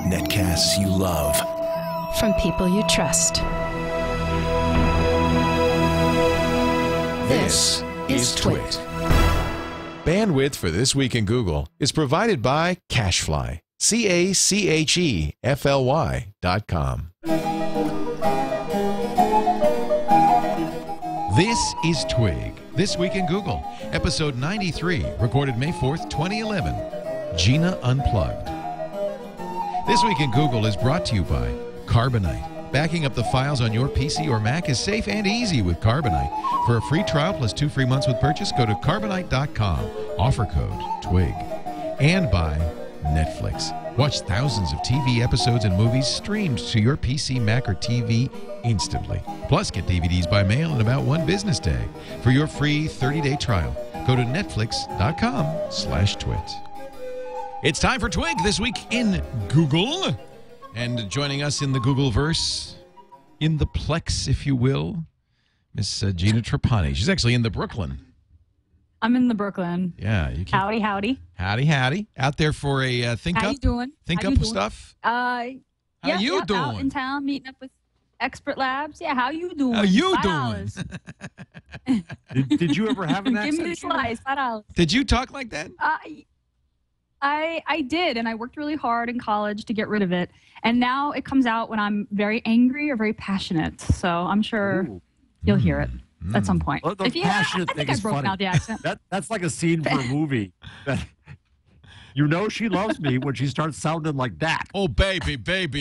Netcasts you love. From people you trust. This is TWiT. Bandwidth for This Week in Google is provided by Cachefly. CACHEFLY.com. This is Twig, This Week in Google, episode 93, recorded May 4th, 2011. Gina Unplugged. This Week in Google is brought to you by Carbonite. Backing up the files on your PC or Mac is safe and easy with Carbonite. For a free trial plus 2 free months with purchase, go to Carbonite.com. Offer code TWIG. And by Netflix. Watch thousands of TV episodes and movies streamed to your PC, Mac, or TV instantly. Plus, get DVDs by mail in about 1 business day. For your free 30-day trial, go to netflix.com/twit. It's time for Twig, This Week in Google. And joining us in the Googleverse, in the Plex, if you will, Miss Gina Trapani. She's actually in the Brooklyn. I'm in the Brooklyn. Yeah. You can... Howdy, howdy. Howdy, howdy. Out there for a Think How Up? You doing? Think how Up you doing? stuff? How you doing? Out in town, meeting up with Expert Labs. Yeah, how you doing? How you $5. doing? Did you ever have an accent? Give me the slice, $5. Did you talk like that? I did, and I worked really hard in college to get rid of it. And now it comes out when I'm very angry or very passionate. So I'm sure you'll hear it at some point. Well, the I passionate think thing I've is broken funny. out the accent. That's like a scene for a movie. You know she loves me when she starts sounding like that. Oh, baby,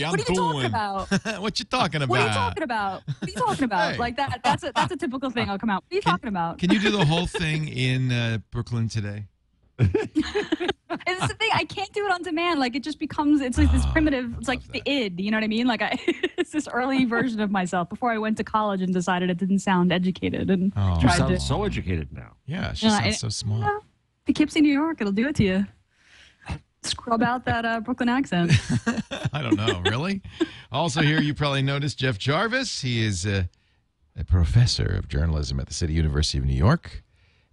I'm What are you doing. talking about? What you talking about? What are you talking about? What are you talking about? Hey. Like that? That's a typical thing. I'll come out. What are you talking about? Can you do the whole thing in Brooklyn today? It's the thing. I can't do it on demand. Like it just becomes. It's like this primitive. It's like the id. You know what I mean? Like it's this early version of myself before I went to college and decided it didn't sound educated and You tried sound to. so educated now. Yeah, she sounds so smart. You know, Poughkeepsie, New York. It'll do it to you. Scrub out that Brooklyn accent. I don't know, really. Also here, you probably noticed Jeff Jarvis. He is a professor of journalism at the City University of New York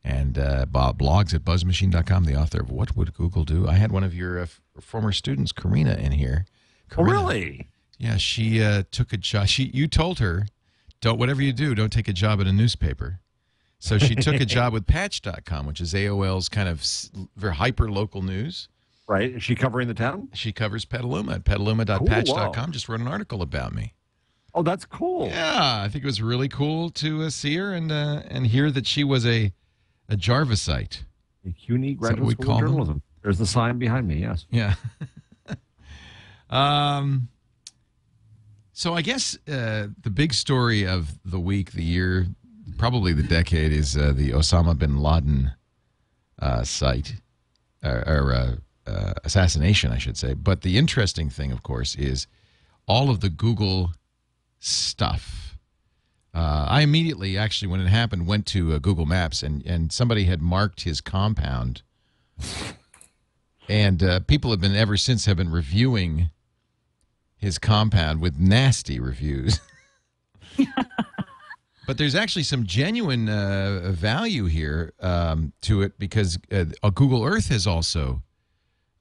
and blogs at buzzmachine.com, the author of What Would Google Do? I had one of your former students, Karina, in here. Karina, Oh, really? Yeah, she took a job. You told her, whatever you do, don't take a job at a newspaper. So she took a job with Patch.com, which is AOL's kind of very hyper-local news. Right. Is she covering the town? She covers Petaluma at petaluma.patch.com. Just wrote an article about me. Oh, that's cool. Yeah, I think it was really cool to see her and hear that she was a Jarvisite. A CUNY graduate we school call of them? journalism. There's the sign behind me, yes. Yeah. So I guess the big story of the week, the year, probably the decade is the Osama bin Laden site, or assassination, I should say. But the interesting thing, of course, is all of the Google stuff. I immediately, actually, when it happened, went to Google Maps, and somebody had marked his compound. And people have been, ever since, have been reviewing his compound with nasty reviews. But there's actually some genuine value here to it because Google Earth has also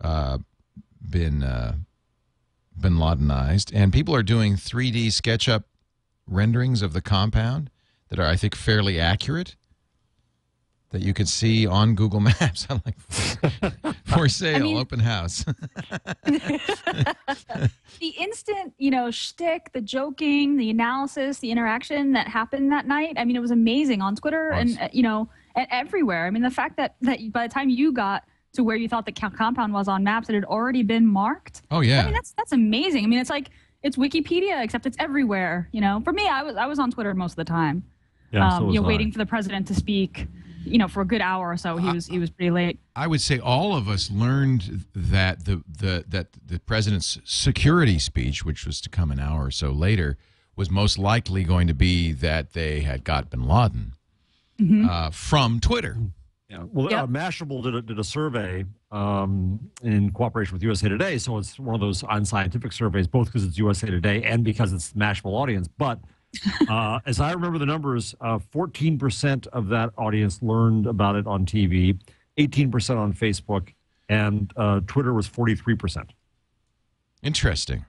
been Ladenized, and people are doing 3D SketchUp renderings of the compound that are, I think, fairly accurate, that you could see on Google Maps. I'm like, for sale, open house. The instant, shtick, the joking, the analysis, the interaction that happened that night. I mean, it was amazing on Twitter and everywhere. I mean, the fact that by the time you got to where you thought the compound was on maps, it had already been marked. Oh yeah. I mean, that's amazing. I mean, it's like it's Wikipedia, except it's everywhere. For me, I was on Twitter most of the time. Yeah, so was I. Waiting for the president to speak. For a good hour or so. He was pretty late. I would say all of us learned that the president's security speech, which was to come an hour or so later, was most likely going to be that they had got bin Laden from Twitter. Yeah. Well, Mashable did a survey in cooperation with USA Today, so it's one of those unscientific surveys, both because it's USA Today and because it's the Mashable audience. But as I remember the numbers, 14% of that audience learned about it on TV, 18% on Facebook, and Twitter was 43%. Interesting.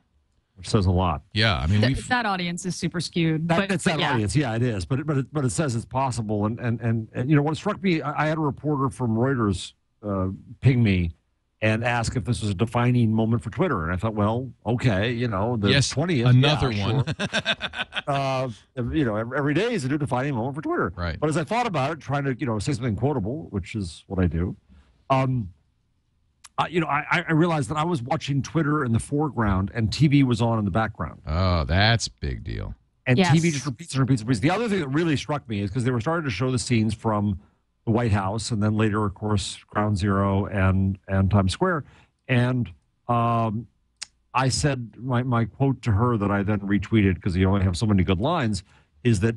Which says a lot. Yeah, I mean, that audience is super skewed. It's that audience, yeah, it is. But it says it's possible. And you know what struck me? I had a reporter from Reuters ping me and ask if this was a defining moment for Twitter, and I thought, well, okay, you know, the 20th, another one. Sure. You know, every day is a new defining moment for Twitter. Right. But as I thought about it, trying to say something quotable, which is what I do. You know, I realized that I was watching Twitter in the foreground and TV was on in the background. Oh, that's a big deal. And TV just repeats and repeats and repeats. The other thing that really struck me is because they were starting to show the scenes from the White House and then later, of course, Ground Zero and Times Square. And I said my quote to her that I then retweeted because you only have so many good lines is that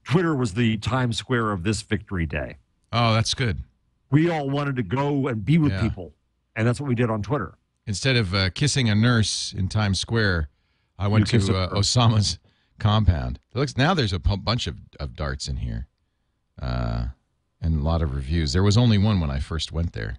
Twitter was the Times Square of this victory day. Oh, that's good. We all wanted to go and be with people. And that's what we did on Twitter. Instead of kissing a nurse in Times Square, I went to Osama's compound. Now there's a bunch of darts in here and a lot of reviews. There was only one when I first went there.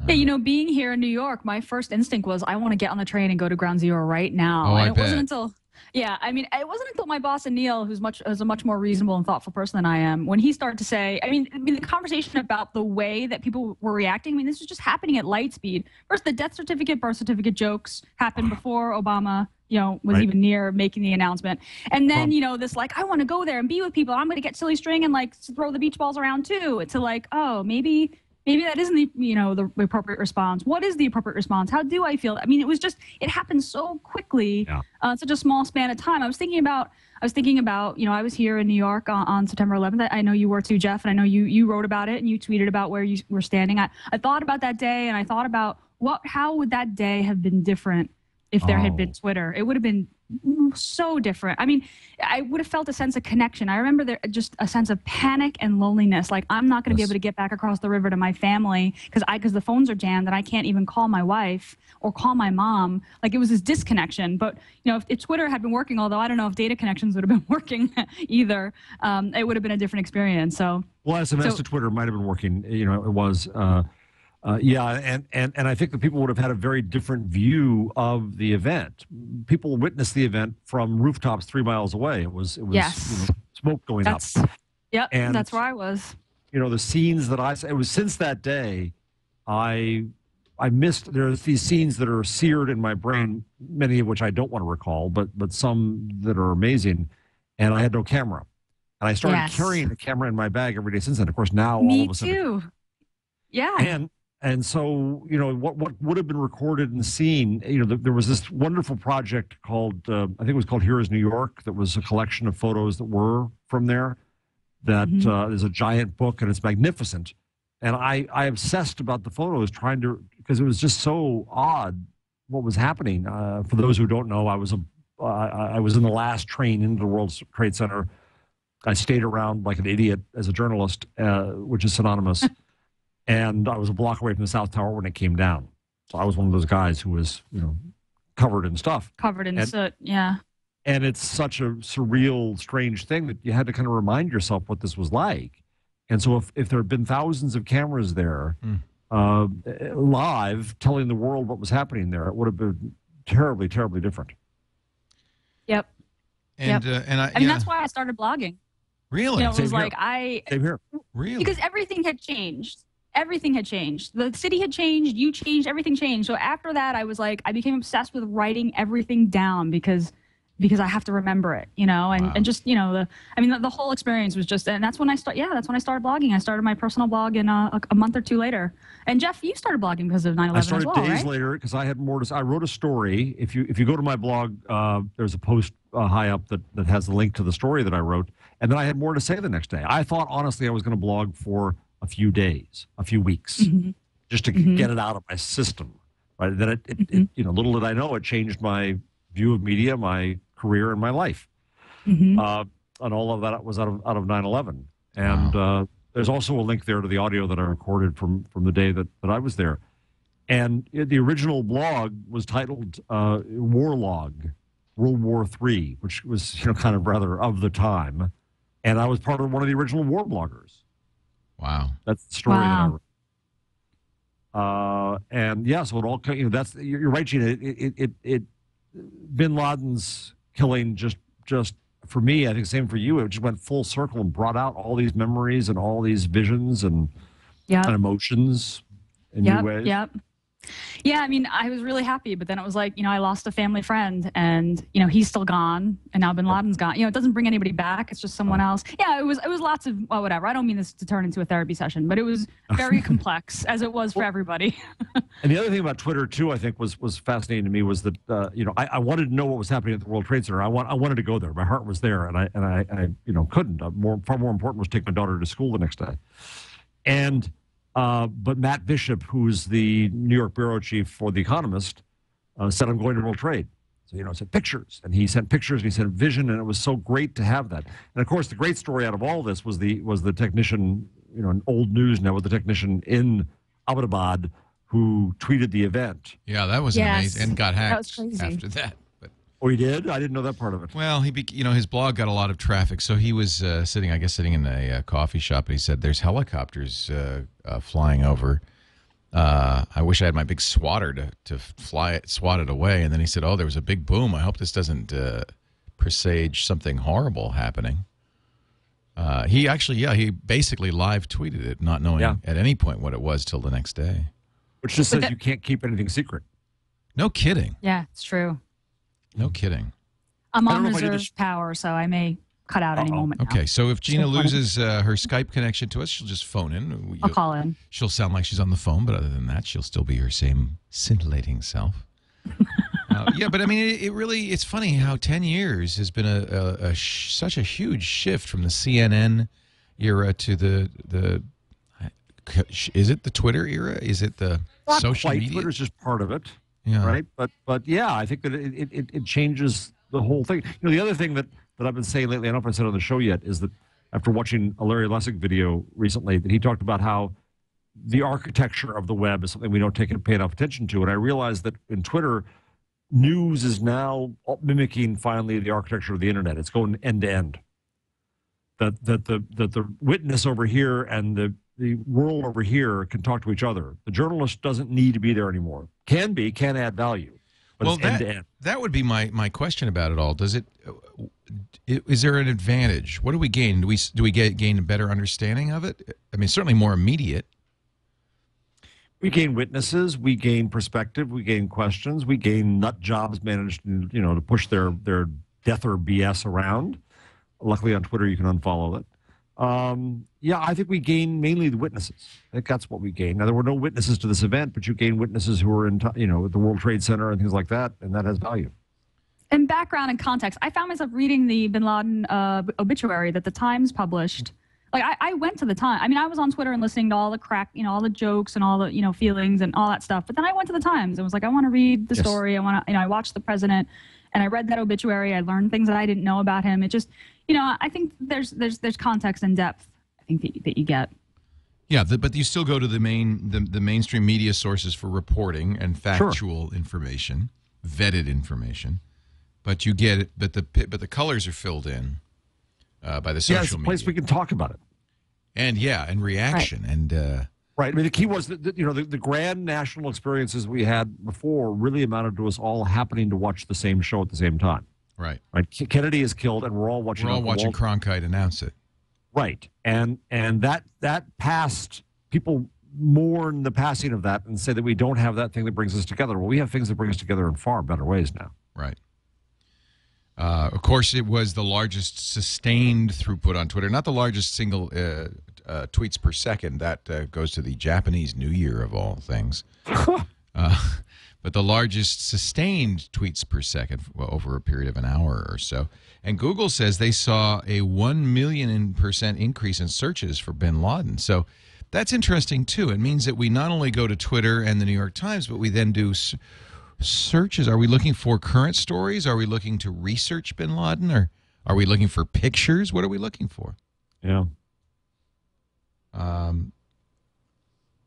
Yeah, you know, being here in New York, my first instinct was I want to get on the train and go to Ground Zero right now. Oh, and I it bet. wasn't until it wasn't until my boss and Neil, who's a much more reasonable and thoughtful person than I am, when he started to say, I mean, the conversation about the way that people were reacting. I mean, this was just happening at light speed. First, the death certificate, birth certificate jokes happened before Obama, was even near making the announcement. And then, this like, I want to go there and be with people. I'm going to get silly string and like throw the beach balls around too. To like, oh, maybe that isn't the appropriate response. What is the appropriate response? How do I feel? I mean, it happened so quickly, such a small span of time. I was thinking about, I was here in New York on September 11th. I know you were too, Jeff, and I know you wrote about it and you tweeted about where you were standing. I thought about that day and I thought about how would that day have been different if there had been Twitter. It would have been so different. I mean, I would have felt a sense of connection. I remember there just a sense of panic and loneliness. Like I'm not going to be able to get back across the river to my family because the phones are jammed and I can't even call my wife or call my mom. Like it was this disconnection. But if Twitter had been working, although I don't know if data connections would have been working either, it would have been a different experience. So SMS to Twitter might have been working. It was. And I think that people would have had a very different view of the event. People witnessed the event from rooftops 3 miles away. It was smoke going up. Yep, and that's where I was. The scenes that it was since that day, I missed. There's these scenes that are seared in my brain, many of which I don't want to recall, but some that are amazing. And I had no camera, and I started carrying a camera in my bag every day since then. Of course, now all of a sudden, me too. Yeah. And so, what would have been recorded and seen, there was this wonderful project called, I think it was called Here is New York, that was a collection of photos that were from there, that is a giant book, and it's magnificent. And I obsessed about the photos, because it was just so odd what was happening. For those who don't know, I was in the last train into the World Trade Center. I stayed around like an idiot as a journalist, which is synonymous. And I was a block away from the South Tower when it came down. So I was one of those guys who was, covered in stuff. Covered in soot, yeah. And it's such a surreal, strange thing that you had to kind of remind yourself what this was like. And so if there had been thousands of cameras there live telling the world what was happening there, it would have been terribly, terribly different. Yep. And I mean, that's why I started blogging. Really? It was like Same here. Really? Because everything had changed. Everything had changed. The city had changed. You changed. Everything changed. So after that, I was like, I became obsessed with writing everything down because I have to remember it, and just, the whole experience was just, and that's when I started blogging. I started my personal blog in a month or two later. And Jeff, you started blogging because of 9/11 as well, I started days later because I had more to, I wrote a story. If you go to my blog, there's a post high up that has the link to the story that I wrote. And then I had more to say the next day. I thought, honestly, I was going to blog for a few days, a few weeks, just to get it out of my system. Right? Then it little did I know, it changed my view of media, my career, and my life. And all of that was out of 9/11. And there's also a link there to the audio that I recorded from the day that I was there. And the original blog was titled War Log, World War III, which was kind of rather of the time. And I was part of one of the original war bloggers. Wow. That's the story that I wrote. And yeah, so it all, that's, you're right, Gina. Bin Laden's killing just for me, I think same for you. It just went full circle and brought out all these memories and all these visions and emotions in new ways. Yeah, I mean, I was really happy, but then it was like, I lost a family friend and, he's still gone and now bin Laden's gone. It doesn't bring anybody back. It's just someone else. Yeah, it was lots of, well, whatever. I don't mean this to turn into a therapy session, but it was very complex as it was for everybody. And the other thing about Twitter too, I think was fascinating to me was that, I wanted to know what was happening at the World Trade Center. I wanted to go there. My heart was there and I couldn't. Far more important was take my daughter to school the next day. And, but Matt Bishop, who's the New York bureau chief for The Economist, said, I'm going to World Trade. So, said pictures. And he sent pictures and he sent vision, and it was so great to have that. And, of course, the great story out of all this was the technician, in old news now, was the technician in Ahmedabad who tweeted the event. Yeah, that was amazing. And got hacked after that. Oh, he did? I didn't know that part of it. Well, his blog got a lot of traffic, so he was sitting in a coffee shop, and he said, "There's helicopters flying over. I wish I had my big swatter to swat it away." And then he said, "Oh, there was a big boom. I hope this doesn't presage something horrible happening." He basically live tweeted it, not knowing at any point what it was till the next day. Which just says you can't keep anything secret. No kidding. Yeah, it's true. No kidding. I'm on reserve power, so I may cut out any moment now. Okay, so if Gina loses her Skype connection to us, she'll just phone in. I'll call in. She'll sound like she's on the phone, but other than that, she'll still be her same scintillating self. But I mean, it's funny how 10 years has been such a huge shift from the CNN era to is it the Twitter era? Is it the social media? Twitter's just part of it. Yeah. Right. But yeah, I think that it changes the whole thing. The other thing that I've been saying lately, I don't know if I said it on the show yet, is that after watching a Larry Lessig video recently, that he talked about how the architecture of the web is something we don't pay enough attention to. And I realized that in Twitter, news is now mimicking finally the architecture of the internet. It's going end to end. That the witness over here and the world over here can talk to each other. The journalist doesn't need to be there anymore. Can add value, but it's end to end. That would be my question about it all. Is there an advantage? What do we gain? Do we gain a better understanding of it? I mean, certainly more immediate. We gain witnesses, we gain perspective, we gain questions, we gain nut jobs managed to push their death or BS around. Luckily on Twitter you can unfollow it. I think we gain mainly the witnesses. I think that's what we gain. Now, there were no witnesses to this event, but you gain witnesses who were at the World Trade Center and things like that, and that has value. In background and context, I found myself reading the bin Laden obituary that the Times published. Like, I went to the Times. I mean, I was on Twitter and listening to all the all the jokes and all the, feelings and all that stuff. But then I went to the Times and was like, I want to read the story. I want to, I watched the president and I read that obituary. I learned things that I didn't know about him. It just, I think there's context and depth, I think, that you get. Yeah, but you still go to the mainstream media sources for reporting and factual information, vetted information. But you get it. But the colors are filled in by the social media. Yeah, it's a place we can talk about it. And reaction and. Right. I mean, the key was that the grand national experiences we had before really amounted to us all happening to watch the same show at the same time. Right. Right. Kennedy is killed, and we're all watching. We're all watching Cronkite announce it. Right. And that passed. People mourn the passing of that and say that we don't have that thing that brings us together. Well, we have things that bring us together in far better ways now. Right. Of course, it was the largest sustained throughput on Twitter, not the largest single tweets per second. That goes to the Japanese New Year of all things. But the largest sustained tweets per second over a period of an hour or so. And Google says they saw a 1 million % increase in searches for bin Laden. So that's interesting, too. It means that we not only go to Twitter and the New York Times, but we then do searches. Are we looking for current stories? Are we looking to research bin Laden? Or are we looking for pictures? What are we looking for? Yeah. And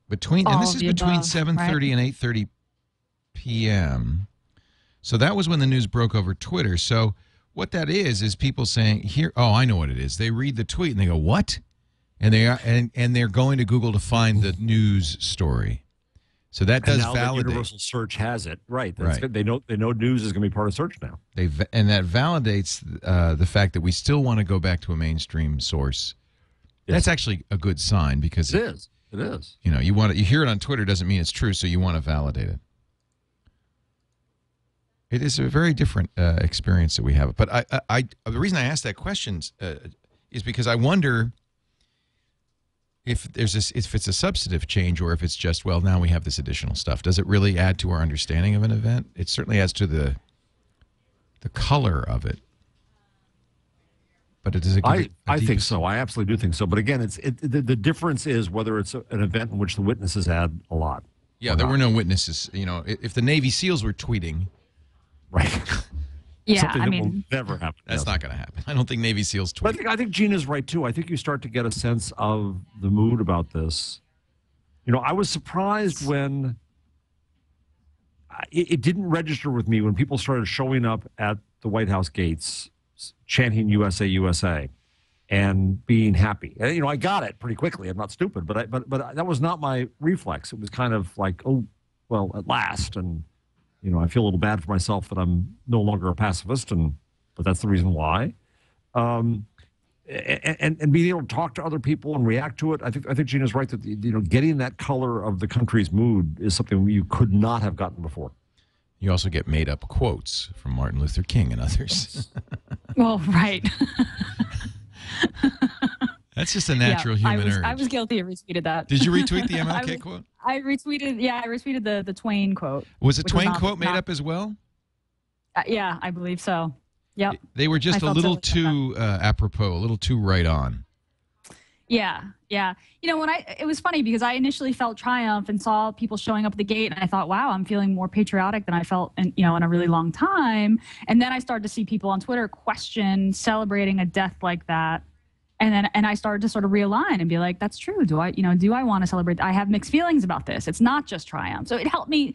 this is between 7:30 and 8:30 p.m. So that was when the news broke over Twitter. So what that is people saying here, oh, I know what it is. They read the tweet and they go, what? And they're going to Google to find the news story. So that does now validate. That Universal Search has it, right? Right. Good. They know news is going to be part of search now. And that validates the fact that we still want to go back to a mainstream source. Yes. That's actually a good sign because it is. It is. You know, you hear it on Twitter doesn't mean it's true, so you want to validate it. It is a very different experience that we have. But the reason I asked that question is because I wonder if it's a substantive change or if it's just, well, now we have this additional stuff. Does it really add to our understanding of an event? It certainly adds to the color of it. But it does. I think so. I absolutely do think so. But again, the difference is whether it's an event in which the witnesses add a lot. Yeah, there were no witnesses. You know, if the Navy SEALs were tweeting, right. Yeah, Something I that mean, will never happen. That's not going to happen. I don't think Navy SEALs tweet. But I think Gina's right too. I think you start to get a sense of the mood about this. You know, I was surprised when it didn't register with me when people started showing up at the White House gates chanting USA, USA, and being happy. And, you know, I got it pretty quickly. I'm not stupid, but that was not my reflex. It was kind of like, oh, well, at last, and you know, I feel a little bad for myself that I'm no longer a pacifist, but that's the reason why. And being able to talk to other people and react to it, I think Gina's right that you know, getting that color of the country's mood is something you could not have gotten before. You also get made up quotes from Martin Luther King and others. Well, right. That's just a natural human urge. I was guilty of retweeted that. Did you retweet the MLK quote? I retweeted the Twain quote. Was the Twain quote made up as well? Yeah, I believe so. Yep. They were just a little too apropos, a little too right on. Yeah. You know, it was funny because I initially felt triumph and saw people showing up at the gate, and I thought, wow, I'm feeling more patriotic than I felt in a really long time. And then I started to see people on Twitter question celebrating a death like that. And I started to sort of realign and be like, that's true. Do I want to celebrate? I have mixed feelings about this. It's not just triumph. So it helped me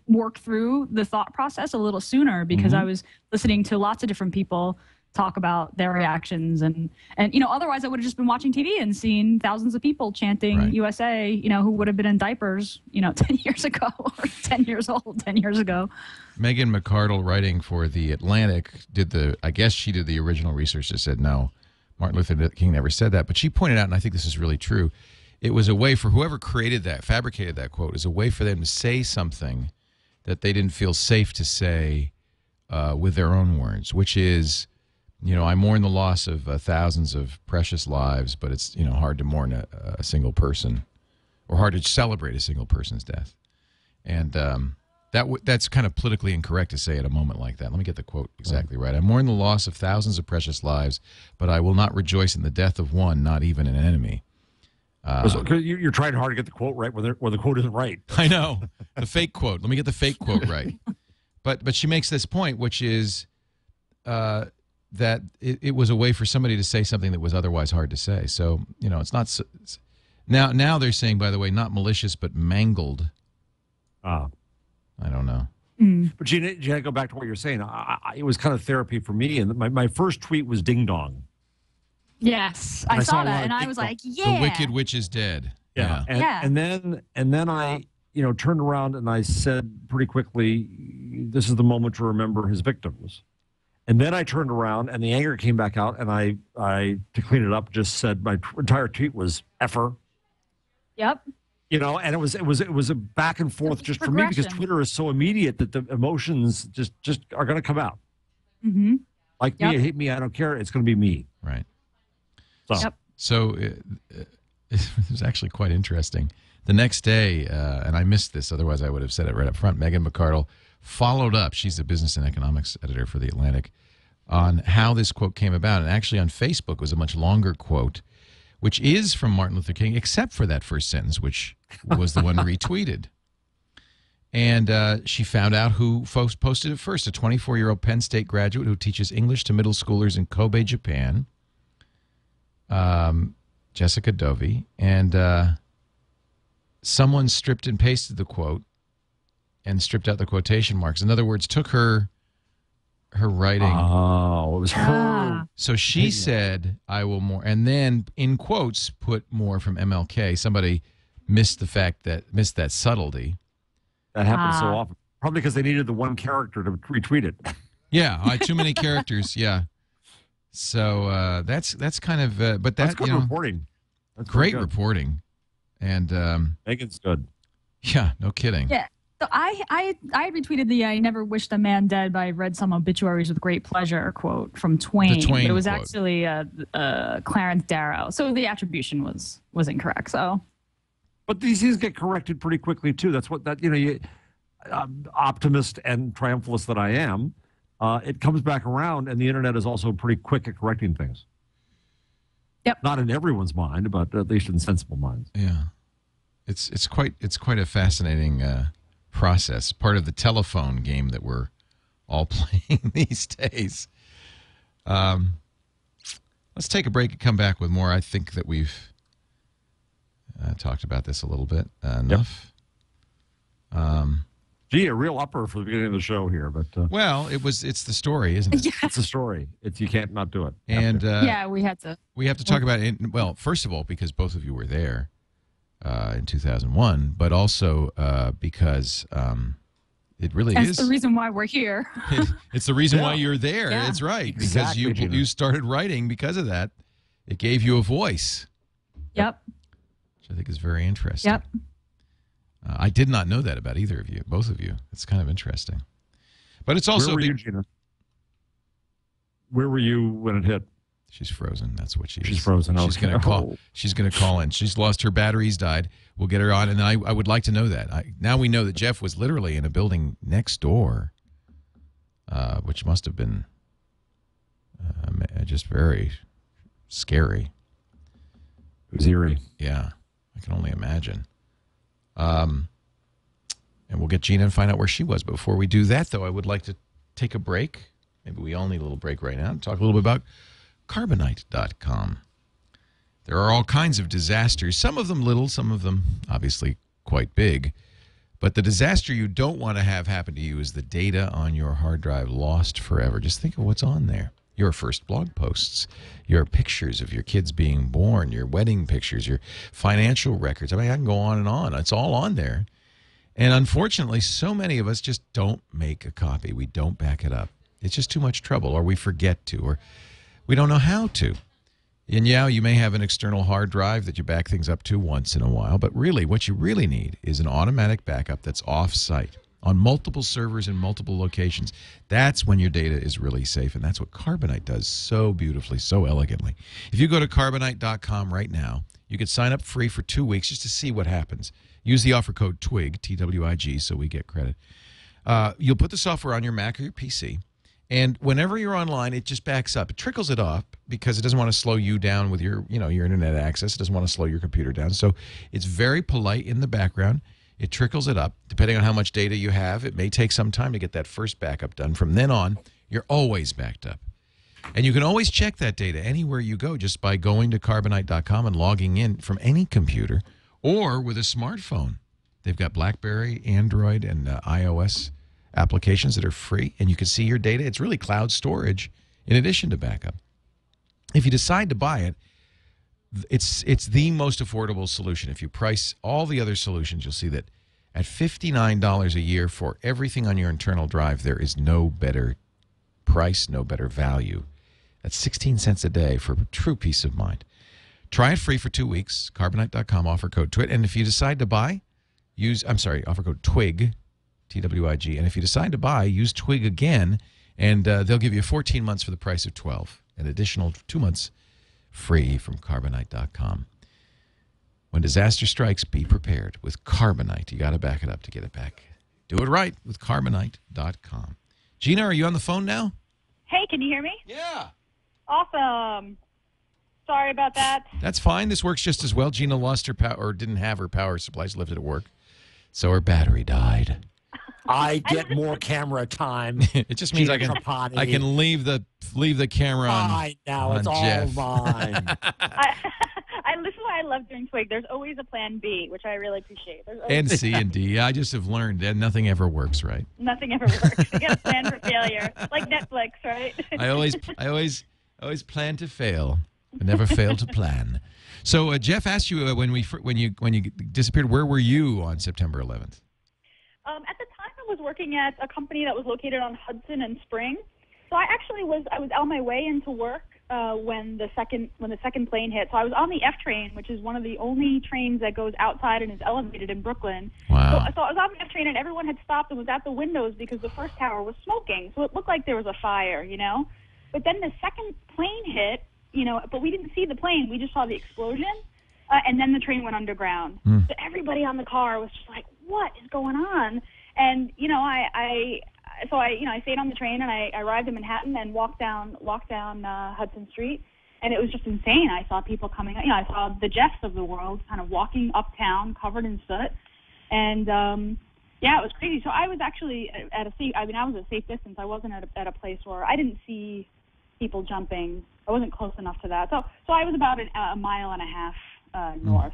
work through the thought process a little sooner because I was listening to lots of different people talk about their reactions and otherwise I would have just been watching TV and seen thousands of people chanting USA, who would have been in diapers, 10 years ago or 10 years old 10 years ago. Megan McArdle, writing for The Atlantic, I guess she did the original research that said, no, Martin Luther King never said that. But she pointed out, and I think this is really true, it was a way for whoever fabricated that quote, is a way for them to say something that they didn't feel safe to say with their own words, which is, I mourn the loss of thousands of precious lives, but it's, hard to mourn a single person, or hard to celebrate a single person's death. And that's kind of politically incorrect to say at a moment like that. Let me get the quote exactly right. I mourn the loss of thousands of precious lives, but I will not rejoice in the death of one, not even an enemy. You're trying hard to get the quote right where the quote isn't right. I know. The fake quote. Let me get the fake quote right. But she makes this point, which is that it was a way for somebody to say something that was otherwise hard to say. So, it's not now they're saying, by the way, not malicious, but mangled. I don't know. But Gina, go back to what you're saying. It was kind of therapy for me. And my first tweet was ding dong. Yes, I saw that, and I was like, yeah. The Wicked Witch is dead. Yeah. And then I, turned around and I said pretty quickly, this is the moment to remember his victims. And then I turned around and the anger came back out, and I to clean it up, just said my entire tweet was effer. Yep. And it was a back and forth just for me, because Twitter is so immediate that the emotions just are going to come out. Mm-hmm. Like me, hate me, I don't care. It's going to be me. Right. So it was actually quite interesting. The next day, and I missed this, otherwise I would have said it right up front, Megan McArdle followed up, she's the business and economics editor for The Atlantic, on how this quote came about. And actually on Facebook was a much longer quote, which is from Martin Luther King, except for that first sentence, which was the one retweeted. And she found out who posted it first, a 24-year-old Penn State graduate who teaches English to middle schoolers in Kobe, Japan, Jessica Dovey. And someone stripped and pasted the quote and stripped out the quotation marks. In other words, took her writing. Oh, it was her. So she said, I will more. And then in quotes, put more from MLK. Somebody missed that subtlety. That happens so often. Probably because they needed the one character to retweet it. Yeah, too many characters. Yeah. So that's kind of, but that's good reporting. That's great reporting, and Megan's good. Yeah, no kidding. Yeah. So I retweeted the "I never wished a man dead," but I read some obituaries with great pleasure quote from Twain. The Twain but it was quote. actually Clarence Darrow. So the attribution was incorrect. So. But these things get corrected pretty quickly too. That's what optimist and triumphalist that I am. It comes back around, and the internet is also pretty quick at correcting things. Yep. Not in everyone's mind, but at least in sensible minds. Yeah, it's quite a fascinating process. Part of the telephone game that we're all playing these days. Let's take a break and come back with more. I think that we've talked about this a little bit enough. Yep. Gee, a real upper for the beginning of the show here, but well, it's the story, isn't it? Yeah. It's the story. You can't not do it. And yeah, we have to talk about it. Well, first of all, because both of you were there in 2001, but also because it really is. That's the reason why we're here. It's the reason why you're there. Yeah. That's right. Exactly, because you started writing because of that. It gave you a voice. Yep. Which I think is very interesting. Yep. I did not know that about either of you, both of you. It's kind of interesting. But it's also... Where were you, Gina? Where were you when it hit? She's frozen. That's what she is. She's frozen. She's going to call. She's going to call in. She's lost her batteries, died. We'll get her on. And I would like to know that. Now we know that Jeff was literally in a building next door, which must have been just very scary. It was eerie. Yeah, I can only imagine. And we'll get Gina and find out where she was. But before we do that, though, I would like to take a break. Maybe we all need a little break right now. Talk a little bit about Carbonite.com. There are all kinds of disasters, some of them little, some of them obviously quite big. But the disaster you don't want to have happen to you is the data on your hard drive lost forever. Just think of what's on there. Your first blog posts, your pictures of your kids being born, your wedding pictures, your financial records. I mean, I can go on and on. It's all on there. And unfortunately, so many of us just don't make a copy. We don't back it up. It's just too much trouble, or we forget to, or we don't know how to. And yeah, you may have an external hard drive that you back things up to once in a while, but really what you really need is an automatic backup that's off-site on multiple servers in multiple locations. That's when your data is really safe, and that's what Carbonite does so beautifully, so elegantly. If you go to Carbonite.com right now, you can sign up free for 2 weeks just to see what happens. Use the offer code TWIG, T-W-I-G, so we get credit. You'll put the software on your Mac or your PC, and whenever you're online, it just backs up. It trickles it off because it doesn't want to slow you down with your internet access. It doesn't want to slow your computer down. So it's very polite in the background. It trickles it up. Depending on how much data you have, it may take some time to get that first backup done. From then on, you're always backed up. And you can always check that data anywhere you go just by going to Carbonite.com and logging in from any computer or with a smartphone. They've got BlackBerry, Android, and iOS applications that are free, and you can see your data. It's really cloud storage in addition to backup. If you decide to buy it, it's the most affordable solution. If you price all the other solutions, you'll see that at $59 a year for everything on your internal drive, there is no better price, no better value. That's 16 cents a day for true peace of mind. Try it free for 2 weeks. Carbonite.com, offer code TWIT. And if you decide to buy, offer code TWIG, T-W-I-G. And if you decide to buy, use TWIG again, and they'll give you 14 months for the price of 12. An additional 2 months free from Carbonite.com. When disaster strikes, be prepared. With Carbonite, you got to back it up to get it back. Do it right with Carbonite.com. Gina, are you on the phone now? Hey, can you hear me? Yeah. Awesome. Sorry about that. That's fine. This works just as well. Gina lost her power, or didn't have her power supplies lifted at work, so her battery died. I get more camera time. It just means I can leave the camera on. Fine, now on it's Jeff. all mine. This is why I love doing Twig. There's always a plan B, which I really appreciate. And C and D. I just have learned that nothing ever works, right? Nothing ever works. You got to plan for failure, like Netflix, right? I always plan to fail. I never fail to plan. So Jeff asked you when you disappeared, where were you on September 11th? At the time, I was working at a company that was located on Hudson and Spring. So I was on my way into work when the second plane hit. So I was on the F train, which is one of the only trains that goes outside and is elevated in Brooklyn. Wow. So I was on the F train, and everyone had stopped and was at the windows because the first tower was smoking. So it looked like there was a fire, you know. But then the second plane hit, you know, but we didn't see the plane. We just saw the explosion, and then the train went underground. So everybody on the car was just like, "What is going on?" And you know, I stayed on the train, and I arrived in Manhattan and walked down Hudson Street, and it was just insane. I saw people coming. You know, I saw the Jeffs of the world kind of walking uptown, covered in soot, and yeah, it was crazy. So I was actually at a safe. I mean, I was at a safe distance. I wasn't at a place where I didn't see people jumping. I wasn't close enough to that. So I was about a mile and a half north.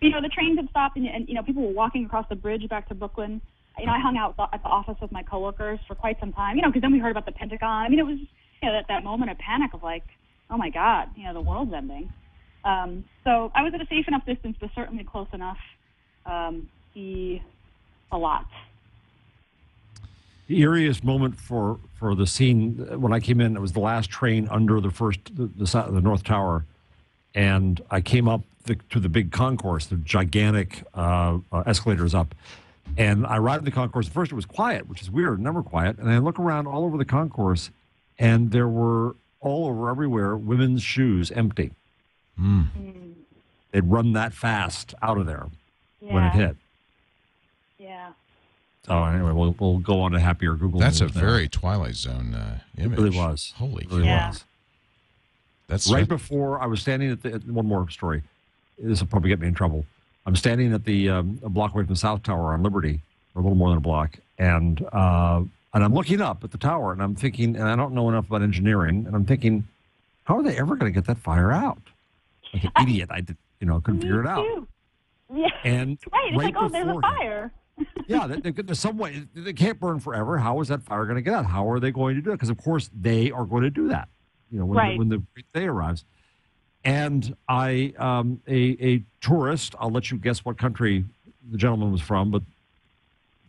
You know, the trains had stopped, and you know, people were walking across the bridge back to Brooklyn. You know, I hung out at the office with my coworkers for quite some time, you know, because then we heard about the Pentagon. I mean, it was, you know, that moment of panic of like, oh my God, you know, the world's ending. So I was at a safe enough distance, but certainly close enough to see a lot. The eeriest moment for the scene when I came in, it was the last train under the North Tower, and I came up to the big concourse, the gigantic escalators up. And I arrived at the concourse. At first, it was quiet, which is weird, never quiet. And I look around all over the concourse, and there were all over everywhere women's shoes empty. They'd run that fast out of there when it hit. Yeah. So anyway, we'll go on to happier Google. That's a news now. very Twilight Zone image. It really was. Holy It really was. That's right before I was standing at one more story. This will probably get me in trouble. I'm standing at a block away from the South Tower on Liberty, or a little more than a block, and I'm looking up at the tower, and I'm thinking, and I don't know enough about engineering, and I'm thinking, how are they ever going to get that fire out? Like an idiot, I couldn't figure it out. Too. Yeah. And right, it's like, oh, there's a beforehand- fire. Yeah, there's some way. They can't burn forever. How is that fire going to get out? How are they going to do it? Because, of course, they are going to do that, you know, when the day arrives. And a tourist, I'll let you guess what country the gentleman was from, but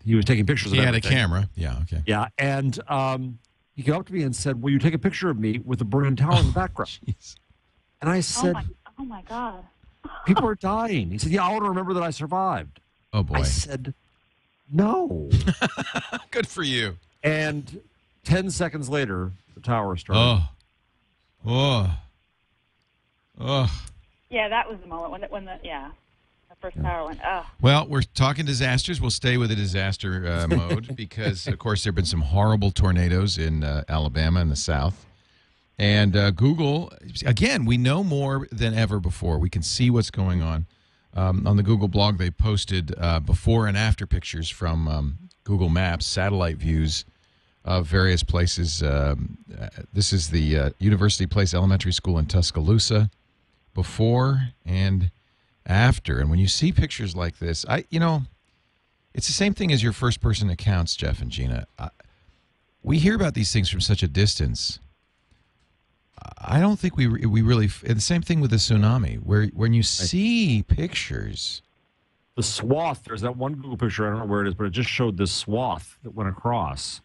he was taking pictures of everything. He had a camera. Yeah, okay. Yeah, and he came up to me and said, will you take a picture of me with the burning tower in the background? Geez. And I said, oh my God. People are dying. He said, yeah, I want to remember that I survived. Oh, boy. I said, no. Good for you. And 10 seconds later, the tower started. Oh. Yeah, that was the moment when the first tower went. Well, we're talking disasters. We'll stay with the disaster mode because, of course, there have been some horrible tornadoes in Alabama and the South. And Google, again, we know more than ever before. We can see what's going on. On the Google blog, they posted before and after pictures from Google Maps, satellite views of various places. This is the University Place Elementary School in Tuscaloosa, before and after. And when you see pictures like this, it's the same thing as your first-person accounts, Jeff and Gina. We hear about these things from such a distance. I don't think we really. And the same thing with the tsunami, where when you see pictures, the swath. There's that one Google picture. I don't know where it is, but it just showed this swath that went across.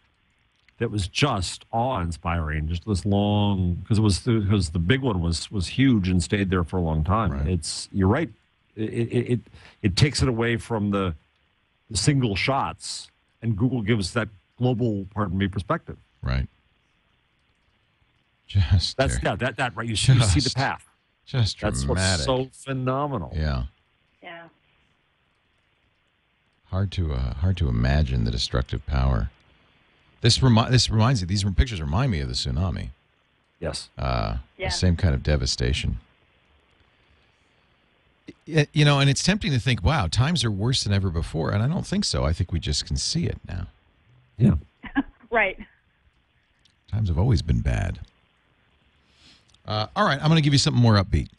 That was just awe-inspiring. Just this long, because the big one was huge and stayed there for a long time. Right. You're right. It takes it away from the single shots, and Google gives that global, perspective. Right. Just that right. You see the path. That's dramatic. What's so phenomenal. Yeah. Yeah. Hard to imagine the destructive power. This reminds me. These pictures remind me of the tsunami. Yes. The same kind of devastation. And it's tempting to think, wow, times are worse than ever before, and I don't think so. I think we just can see it now. Yeah. Right. Times have always been bad. All right, I'm going to give you something more upbeat.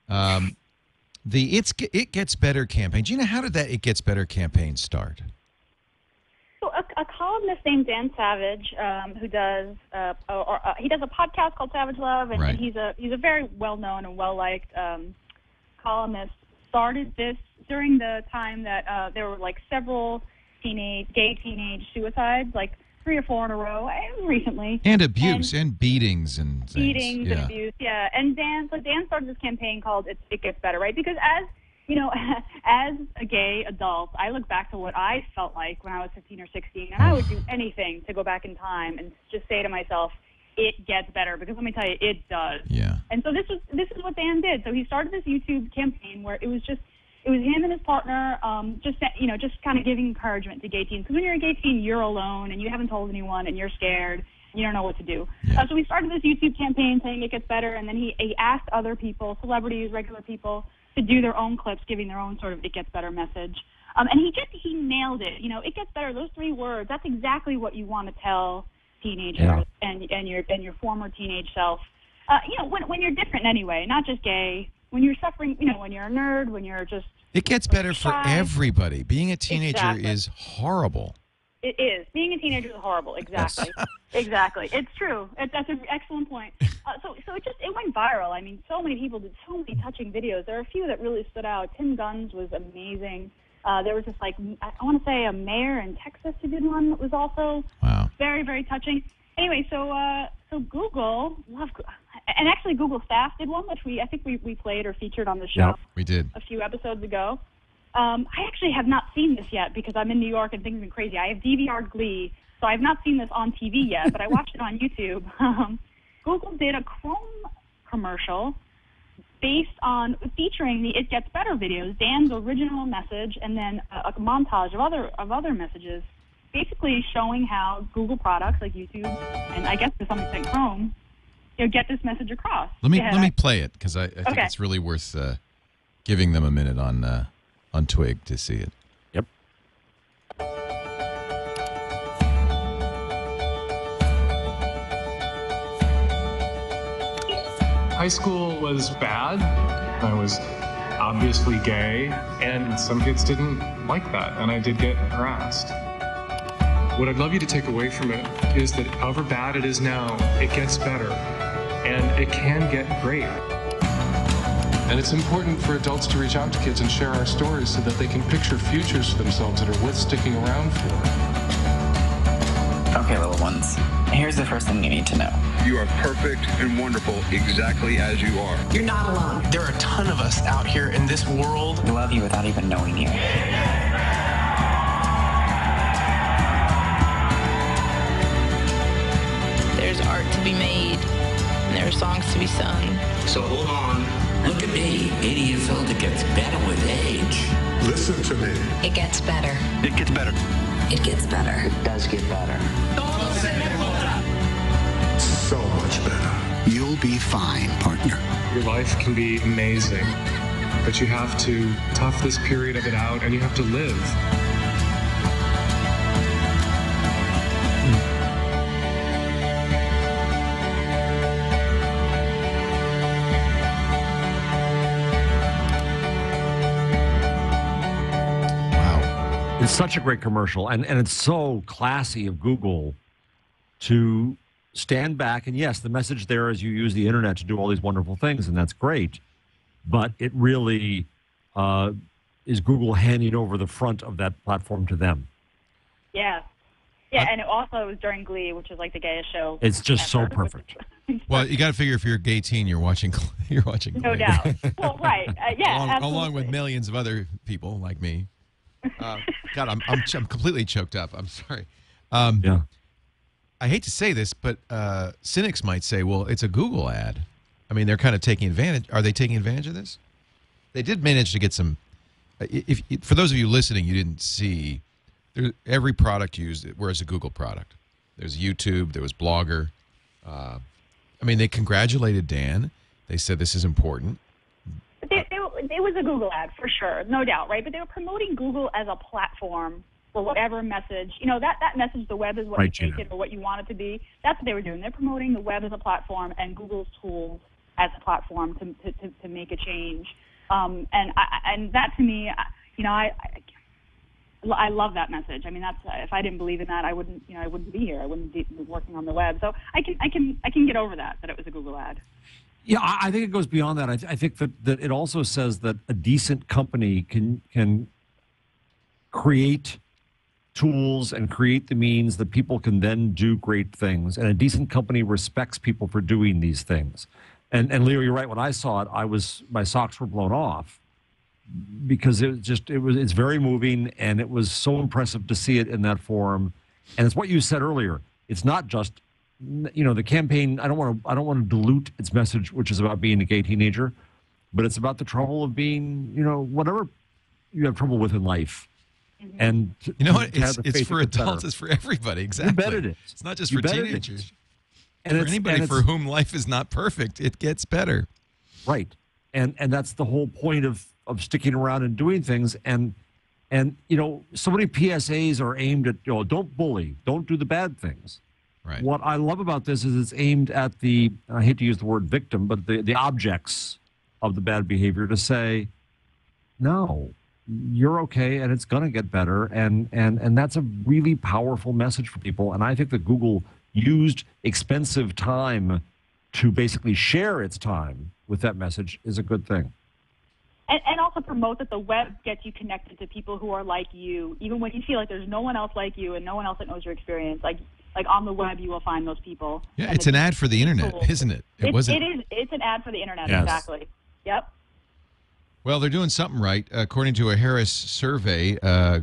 The It Gets Better campaign. Gina, how did that It Gets Better campaign start? So a columnist named Dan Savage who does he does a podcast called Savage Love, and, Right. and he's a very well-known and well-liked columnist. Started this during the time that there were like several gay teenage suicides, like 3 or 4 in a row, recently. And abuse and beatings and things. Beatings and abuse, yeah. And Dan started this campaign called It Gets Better, right? Because as a gay adult, I look back to what I felt like when I was 15 or 16, and I would do anything to go back in time and just say to myself, it gets better, because let me tell you, it does. Yeah. And so this is what Dan did. So he started this YouTube campaign where it was him and his partner, just kind of giving encouragement to gay teens. Because when you're a gay teen, you're alone and you haven't told anyone and you're scared. You don't know what to do. Yeah. So we started this YouTube campaign saying it gets better, and then he asked other people, celebrities, regular people, to do their own clips, giving their own sort of it gets better message. And he nailed it. It gets better. Those 3 words. That's exactly what you want to tell teenagers and your former teenage self. When you're different anyway, not just gay. When you're suffering, when you're a nerd, when you're just It gets better for shy. everybody. Being a teenager Exactly. is horrible. It is. Being a teenager is horrible. Exactly. Exactly. It's true. That's an excellent point. So it went viral. I mean, so many people did so many touching videos. There are a few that really stood out. Tim Gunn's was amazing. There was this, I want to say a mayor in Texas who did one that was also very, very touching. Anyway, so Google, and actually Google staff did one, which I think we played or featured on the show. Yep. We did. A few episodes ago. I actually have not seen this yet because I'm in New York and things have been crazy. I have DVR'd Glee, so I've not seen this on TV yet, but I watched it on YouTube. Google did a Chrome commercial featuring the It Gets Better videos, Dan's original message, and then a montage of other messages, basically showing how Google products like YouTube and I guess to some extent Chrome, get this message across. Let me play it, because I think Okay. it's really worth giving them a minute on Twig to see it. Yep. High school was bad. I was obviously gay, and some kids didn't like that, and I did get harassed. What I'd love you to take away from it is that however bad it is now, it gets better, and it can get great. And it's important for adults to reach out to kids and share our stories so that they can picture futures for themselves that are worth sticking around for. Okay, little ones. Here's the first thing you need to know. You are perfect and wonderful exactly as you are. You're not alone. There are a ton of us out here in this world. We love you without even knowing you. There's art to be made, and there are songs to be sung. So hold on. Look at me. 80 years old. It gets better with age. Listen to me. It gets better. It gets better. It gets better. It does get better. So much better. You'll be fine, partner. Your life can be amazing, but you have to tough this period of it out, and you have to live. It's such a great commercial, and it's so classy of Google to stand back. And yes, the message there is you use the internet to do all these wonderful things, and that's great. But it really is Google handing over the front of that platform to them. Yeah. Yeah, and it also was during Glee, which is like the gayest show. It's just ever. so perfect. Well, you got to figure if you're a gay teen, you're watching Glee. No doubt. Well, right. Yeah, along with millions of other people like me. God, I'm completely choked up. I'm sorry. Yeah. I hate to say this, but cynics might say, well, it's a Google ad. I mean, they're kind of taking advantage. Are they taking advantage of this? They did manage to get some. For those of you listening, you didn't see, every product used, whereas a Google product. There's YouTube. There was Blogger. I mean, they congratulated Dan. They said this is important. It was a Google ad for sure, no doubt, right? But they were promoting Google as a platform for whatever message. That message, the web is what Right, you make Gina. it or what you want it to be. That's what they were doing. They're promoting the web as a platform and Google's tools as a platform to make a change. And that to me, I love that message. I mean, that's if I didn't believe in that, I wouldn't be here. I wouldn't be working on the web. So I can get over that it was a Google ad. Yeah, I think it goes beyond that. I think that it also says that a decent company can create tools and create the means that people can then do great things. And a decent company respects people for doing these things. And Leo, you're right. When I saw it, my socks were blown off because it's very moving, and it was so impressive to see it in that form. And it's what you said earlier. It's not just, the campaign. I don't want to dilute its message, which is about being a gay teenager, but it's about the trouble of being, whatever you have trouble with in life. And it's for adults, it's for everybody. Exactly. You bet it is. It's not just for teenagers. And for anybody for whom life is not perfect, it gets better. Right. And that's the whole point of sticking around and doing things. And so many PSAs are aimed at, don't bully, don't do the bad things. Right. What I love about this is it's aimed at I hate to use the word victim, but the objects of the bad behavior, to say, no, you're okay, and it's going to get better. And that's a really powerful message for people. And I think that Google used expensive time to basically share its time with that message is a good thing. And also promote that the web gets you connected to people who are like you, even when you feel like there's no one else like you and no one else that knows your experience. Like on the web, you will find those people. Yeah, it's an ad for the internet, cool. Isn't it? It is. It's an ad for the internet, yes. Exactly. Yep. Well, they're doing something right. According to a Harris survey,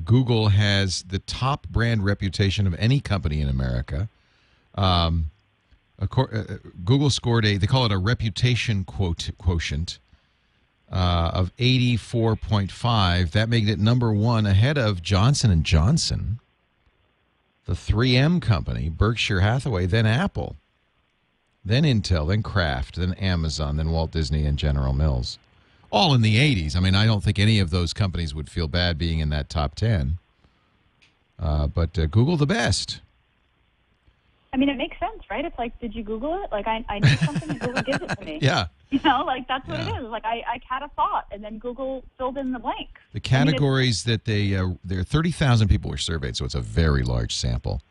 Google has the top brand reputation of any company in America. Google scored they call it a reputation quotient of 84.5. That made it number one, ahead of Johnson & Johnson, the 3M company, Berkshire Hathaway, then Apple, then Intel, then Kraft, then Amazon, then Walt Disney and General Mills. All in the 80s. I mean, I don't think any of those companies would feel bad being in that top 10. But Google the best. I mean, it makes sense, right? It's like, did you Google it? Like, I need something and Google gives it to me. Yeah. That's what it is. Like, I had a thought, and then Google filled in the blank. The categories that there are 30,000 people were surveyed, so it's a very large sample.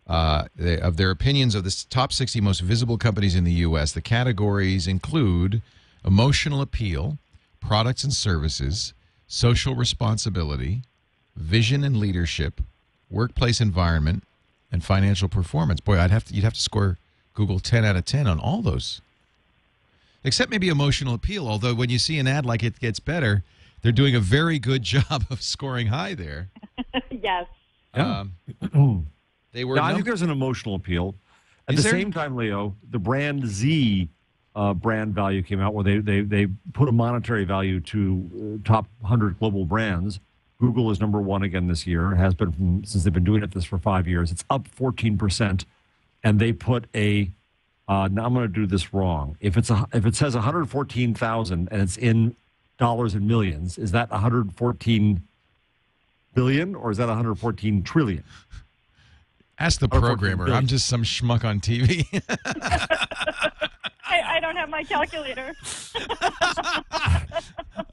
Of their opinions of the top 60 most visible companies in the U.S., the categories include emotional appeal, products and services, social responsibility, vision and leadership, workplace environment, and financial performance. Boy, you'd have to score Google 10 out of 10 on all those. Except maybe emotional appeal, although when you see an ad like It Gets Better, they're doing a very good job of scoring high there. Yes. I think there's an emotional appeal. At the same time, Leo, the brand Z brand value came out, where they put a monetary value to top 100 global brands. Google is number one again this year. It has been since they've been doing this for 5 years. It's up 14%, and they put a. Now I'm going to do this wrong. If it says 114,000 and it's in dollars and millions, is that 114 billion or is that 114 trillion? Ask the programmer. I'm just some schmuck on TV. I don't have my calculator.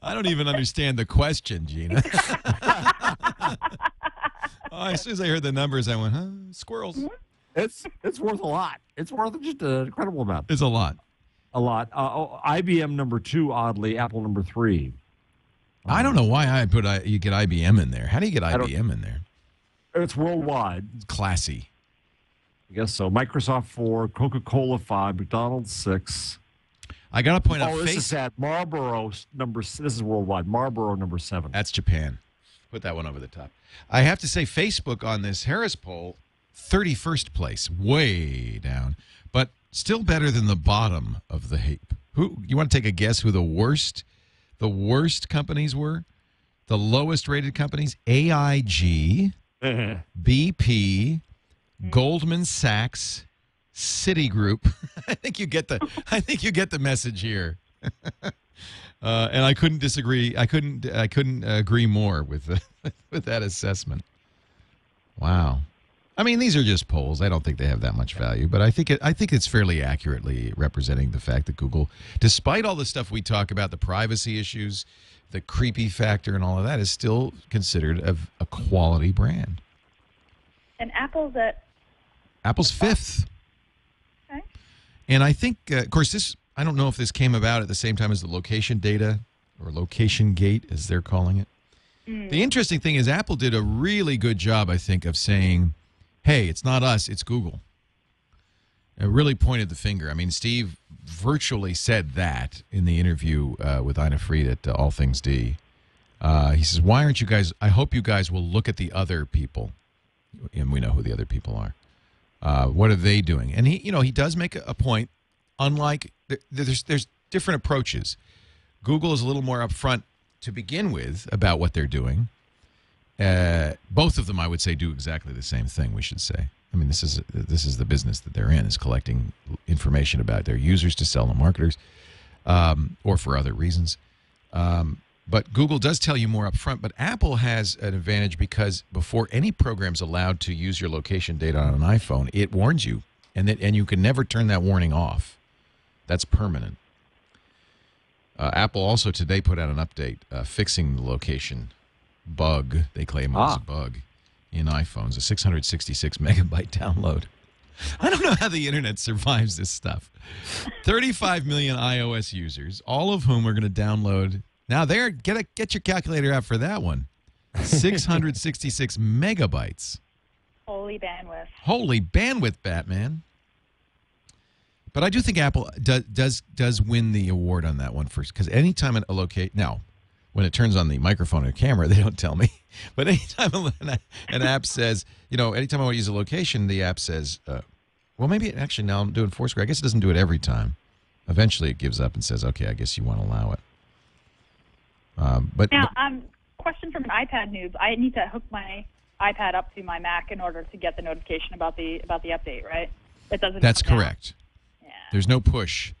I don't even understand the question, Gina. As soon as I heard the numbers, I went, huh? Squirrels. It's worth a lot. It's worth just an incredible amount. It's a lot. A lot. IBM number 2, oddly. Apple number 3. I don't know why you get IBM in there. How do you get IBM in there? It's worldwide. It's classy. I guess so. Microsoft 4, Coca-Cola 5, McDonald's 6. I got to point out. This is sad. Marlboro this is worldwide. Marlboro number 7. That's Japan. Put that one over the top. I have to say, Facebook on this Harris poll, 31st place, way down, but still better than the bottom of the heap. You want to take a guess who the worst companies were? The lowest rated companies: AIG, BP, Goldman Sachs, Citigroup. I think you get the message here. And I couldn't disagree. I couldn't agree more with that assessment. Wow. I mean, these are just polls. I don't think they have that much value, but I think it's fairly accurately representing the fact that Google, despite all the stuff we talk about, the privacy issues, the creepy factor, and all of that, is still considered a quality brand. And Apple's fifth. Okay. And I think, of course, I don't know if this came about at the same time as the location data or location gate, as they're calling it. The interesting thing is Apple did a really good job, I think, of saying, hey, it's not us, it's Google. It really pointed the finger. I mean, Steve virtually said that in the interview with Ina Fried at All Things D. He says, why aren't you guys, I hope you guys will look at the other people. And we know who the other people are. What are they doing? And he does make a point. Unlike, there's different approaches. Google is a little more upfront to begin with about what they're doing. Both of them, I would say, do exactly the same thing, we should say. I mean, this is the business that they're in, is collecting information about their users to sell to marketers or for other reasons. But Google does tell you more up front. But Apple has an advantage because before any program's allowed to use your location data on an iPhone, it warns you. And you can never turn that warning off. That's permanent. Apple also today put out an update fixing the location bug. They claim it was a bug in iPhones, a 666 megabyte download. I don't know how the internet survives this stuff. 35 million iOS users, all of whom are going to download. Now, get your calculator out for that one. 666 megabytes. Holy bandwidth. Holy bandwidth, Batman. But I do think Apple does win the award on that one first, because anytime a locate now, when it turns on the microphone or camera, they don't tell me. But anytime an app says, anytime I want to use a location, the app says, well, maybe actually now I'm doing Foursquare. I guess it doesn't do it every time. Eventually, it gives up and says, okay, I guess you want to allow it. Question from an iPad noob. I need to hook my iPad up to my Mac in order to get the notification about the update, right? It doesn't. That's correct. Yeah. There's no push.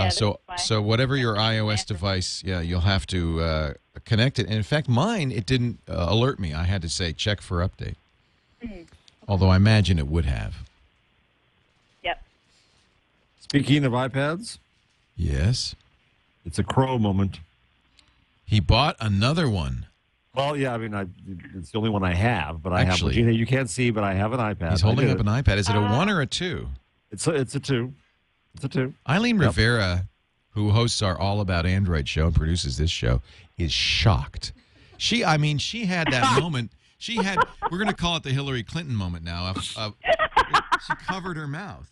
So whatever your iOS device, you'll have to connect it. And in fact, mine, it didn't alert me. I had to say check for update. Although I imagine it would have. Yep. Speaking of iPads. Yes. It's a Crow moment. He bought another one. Well, yeah, I mean, it's the only one I have, but Actually, I have. Gina, you can't see, but I have an iPad. He's holding up an iPad. Is it a 1 or a 2? It's a 2. It's a 2. Eileen Rivera, who hosts our All About Android show and produces this show, is shocked. She had that moment. We're going to call it the Hillary Clinton moment now. She covered her mouth.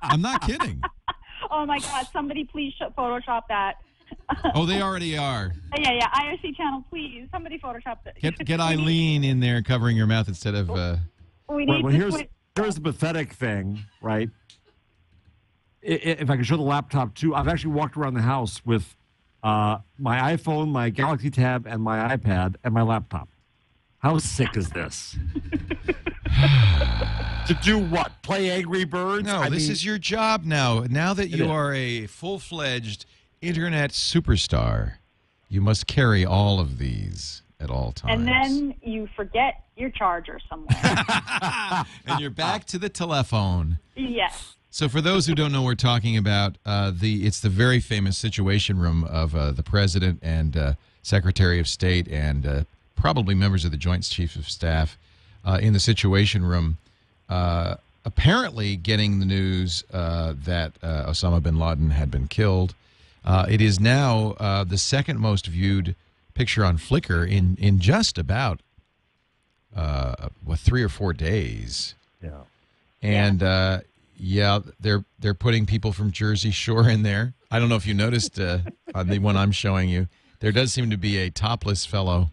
I'm not kidding. Oh, my God. Somebody please Photoshop that. Oh, they already are. Yeah. IRC channel, please. Somebody Photoshop that. Get Eileen in there covering your mouth instead of... Here's the pathetic thing, right? If I can show the laptop, too. I've actually walked around the house with my iPhone, my Galaxy Tab, and my iPad, and my laptop. How sick is this? To do what? Play Angry Birds? No, this is your job now. Now that you are a full-fledged internet superstar, you must carry all of these at all times. And then you forget your charger somewhere. And you're back to the telephone. Yes. So for those who don't know what we're talking about, it's the very famous Situation Room of the President and Secretary of State and probably members of the Joint Chiefs of Staff in the Situation Room, apparently getting the news that Osama bin Laden had been killed. It is now the second most viewed picture on Flickr in just about 3 or 4 days. Yeah. And they're putting people from Jersey Shore in there. I don't know if you noticed on the one I'm showing you, there does seem to be a topless fellow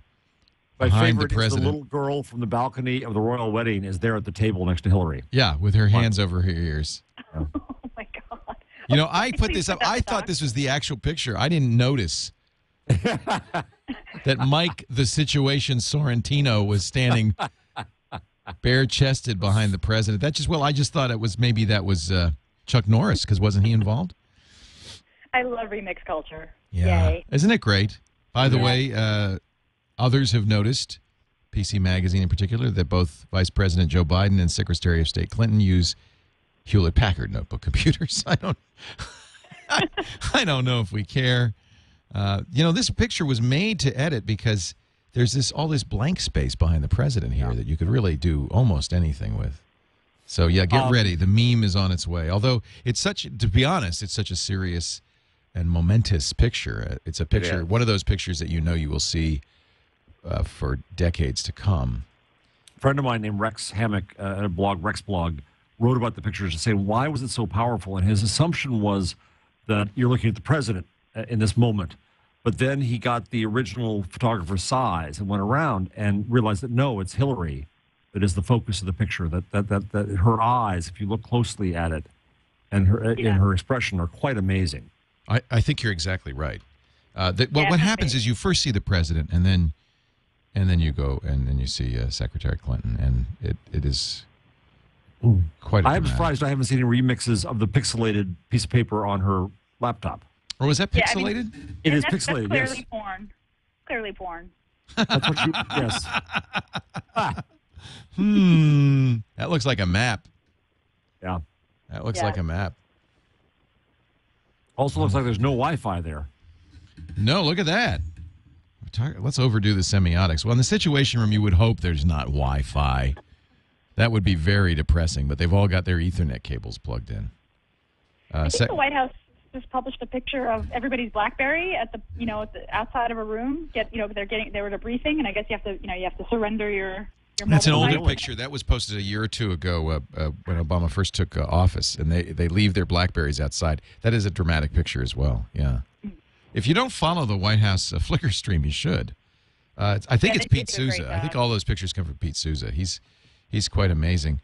behind the president. Is the little girl from the balcony of the royal wedding is there at the table next to Hillary. Yeah, with her hands over her ears. Oh my God. I put this up. I thought this was the actual picture. I didn't notice that Mike, the Situation Sorrentino, was standing bare-chested behind the president. I just thought that was Chuck Norris, because wasn't he involved? I love remix culture. Yeah. Yay. Isn't it great? By the way, others have noticed PC Magazine in particular, that both Vice President Joe Biden and Secretary of State Clinton use Hewlett-Packard notebook computers. I don't know if we care. This picture was made to edit because there's all this blank space behind the president here that you could really do almost anything with. So, yeah, get ready. The meme is on its way. Although to be honest, it's such a serious and momentous picture. It's a picture, one of those pictures that you will see for decades to come. A friend of mine named Rex Hammock at a blog, Rex Blog, wrote about the pictures and saying, why was it so powerful? And his assumption was that you're looking at the president in this moment. But then he got the original photographer's size and went around and realized that, no, it's Hillary that is the focus of the picture, that her eyes, if you look closely at it, and her expression are quite amazing. I think you're exactly right. What happens is you first see the president, and then you go and then you see Secretary Clinton, and it is quite. I'm surprised I haven't seen any remixes of the pixelated piece of paper on her laptop. Or was that pixelated? It is pixelated. That's clearly porn. Clearly porn. That's what yes. That looks like a map. Yeah. That looks like a map. Also looks like there's no Wi-Fi there. No, look at that. Let's overdo the semiotics. Well, in the Situation Room, you would hope there's not Wi-Fi. That would be very depressing, but they've all got their Ethernet cables plugged in. I think the White House just published a picture of everybody's BlackBerry at the outside of a room. They were at a briefing, and I guess you have to surrender your That's an older picture. That was posted a year or two ago when Obama first took office, and they leave their BlackBerries outside. That is a dramatic picture as well. Yeah. If you don't follow the White House Flickr stream, you should. I think it's Pete Souza. I think all those pictures come from Pete Souza. He's quite amazing.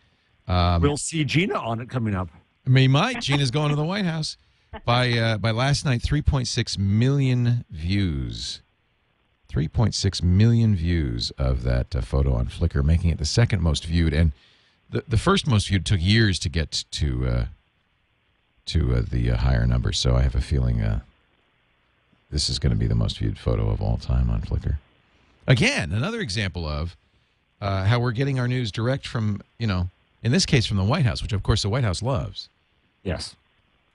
We'll see Gina on it coming up. We might. Gina's going to the White House. By last night, 3.6 million views. 3.6 million views of that photo on Flickr, making it the second most viewed. And the first most viewed took years to get to the higher number. So I have a feeling this is going to be the most viewed photo of all time on Flickr. Again, another example of how we're getting our news direct from, in this case, from the White House, which, of course, the White House loves. Yes.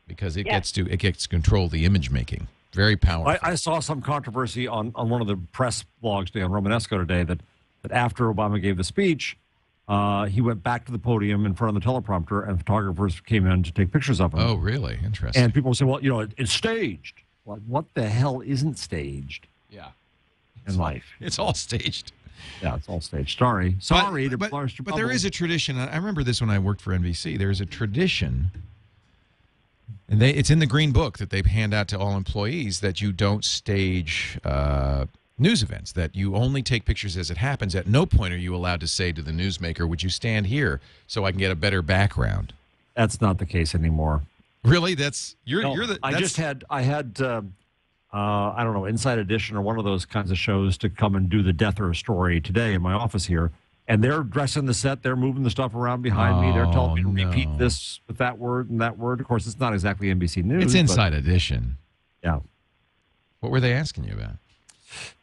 Because it gets to control the image making. Very powerful. I saw some controversy on one of the press blogs today on Romanesco today that after Obama gave the speech, he went back to the podium in front of the teleprompter, and photographers came in to take pictures of him. Oh, really? Interesting. And people say, well, it's staged. Well, what the hell isn't staged? Yeah. In life. It's all staged. Yeah, it's all staged. Sorry. But there is a tradition. I remember this when I worked for NBC. There is a tradition, and it's in the Green Book that they hand out to all employees, that you don't stage news events, that you only take pictures as it happens. At no point are you allowed to say to the newsmaker, would you stand here so I can get a better background? That's not the case anymore. Really? I had I don't know, Inside Edition or one of those kinds of shows to come and do the death or a story today in my office here. And they're dressing the set. They're moving the stuff around behind me. They're telling me to repeat this with that word and that word. Of course, it's not exactly NBC News. It's Inside Edition. Yeah. What were they asking you about?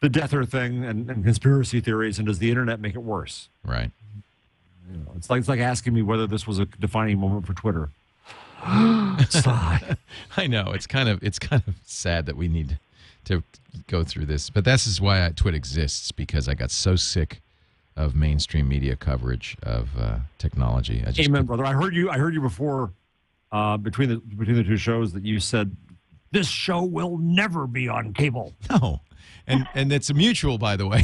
The deather thing and conspiracy theories, and does the internet make it worse? Right. It's like asking me whether this was a defining moment for Twitter. I know it's kind of sad that we need to go through this, but this is why TWiT exists, because I got so sick of mainstream media coverage of technology. Amen, brother. I heard you before between the two shows that you said this show will never be on cable. No, and it's a mutual, by the way.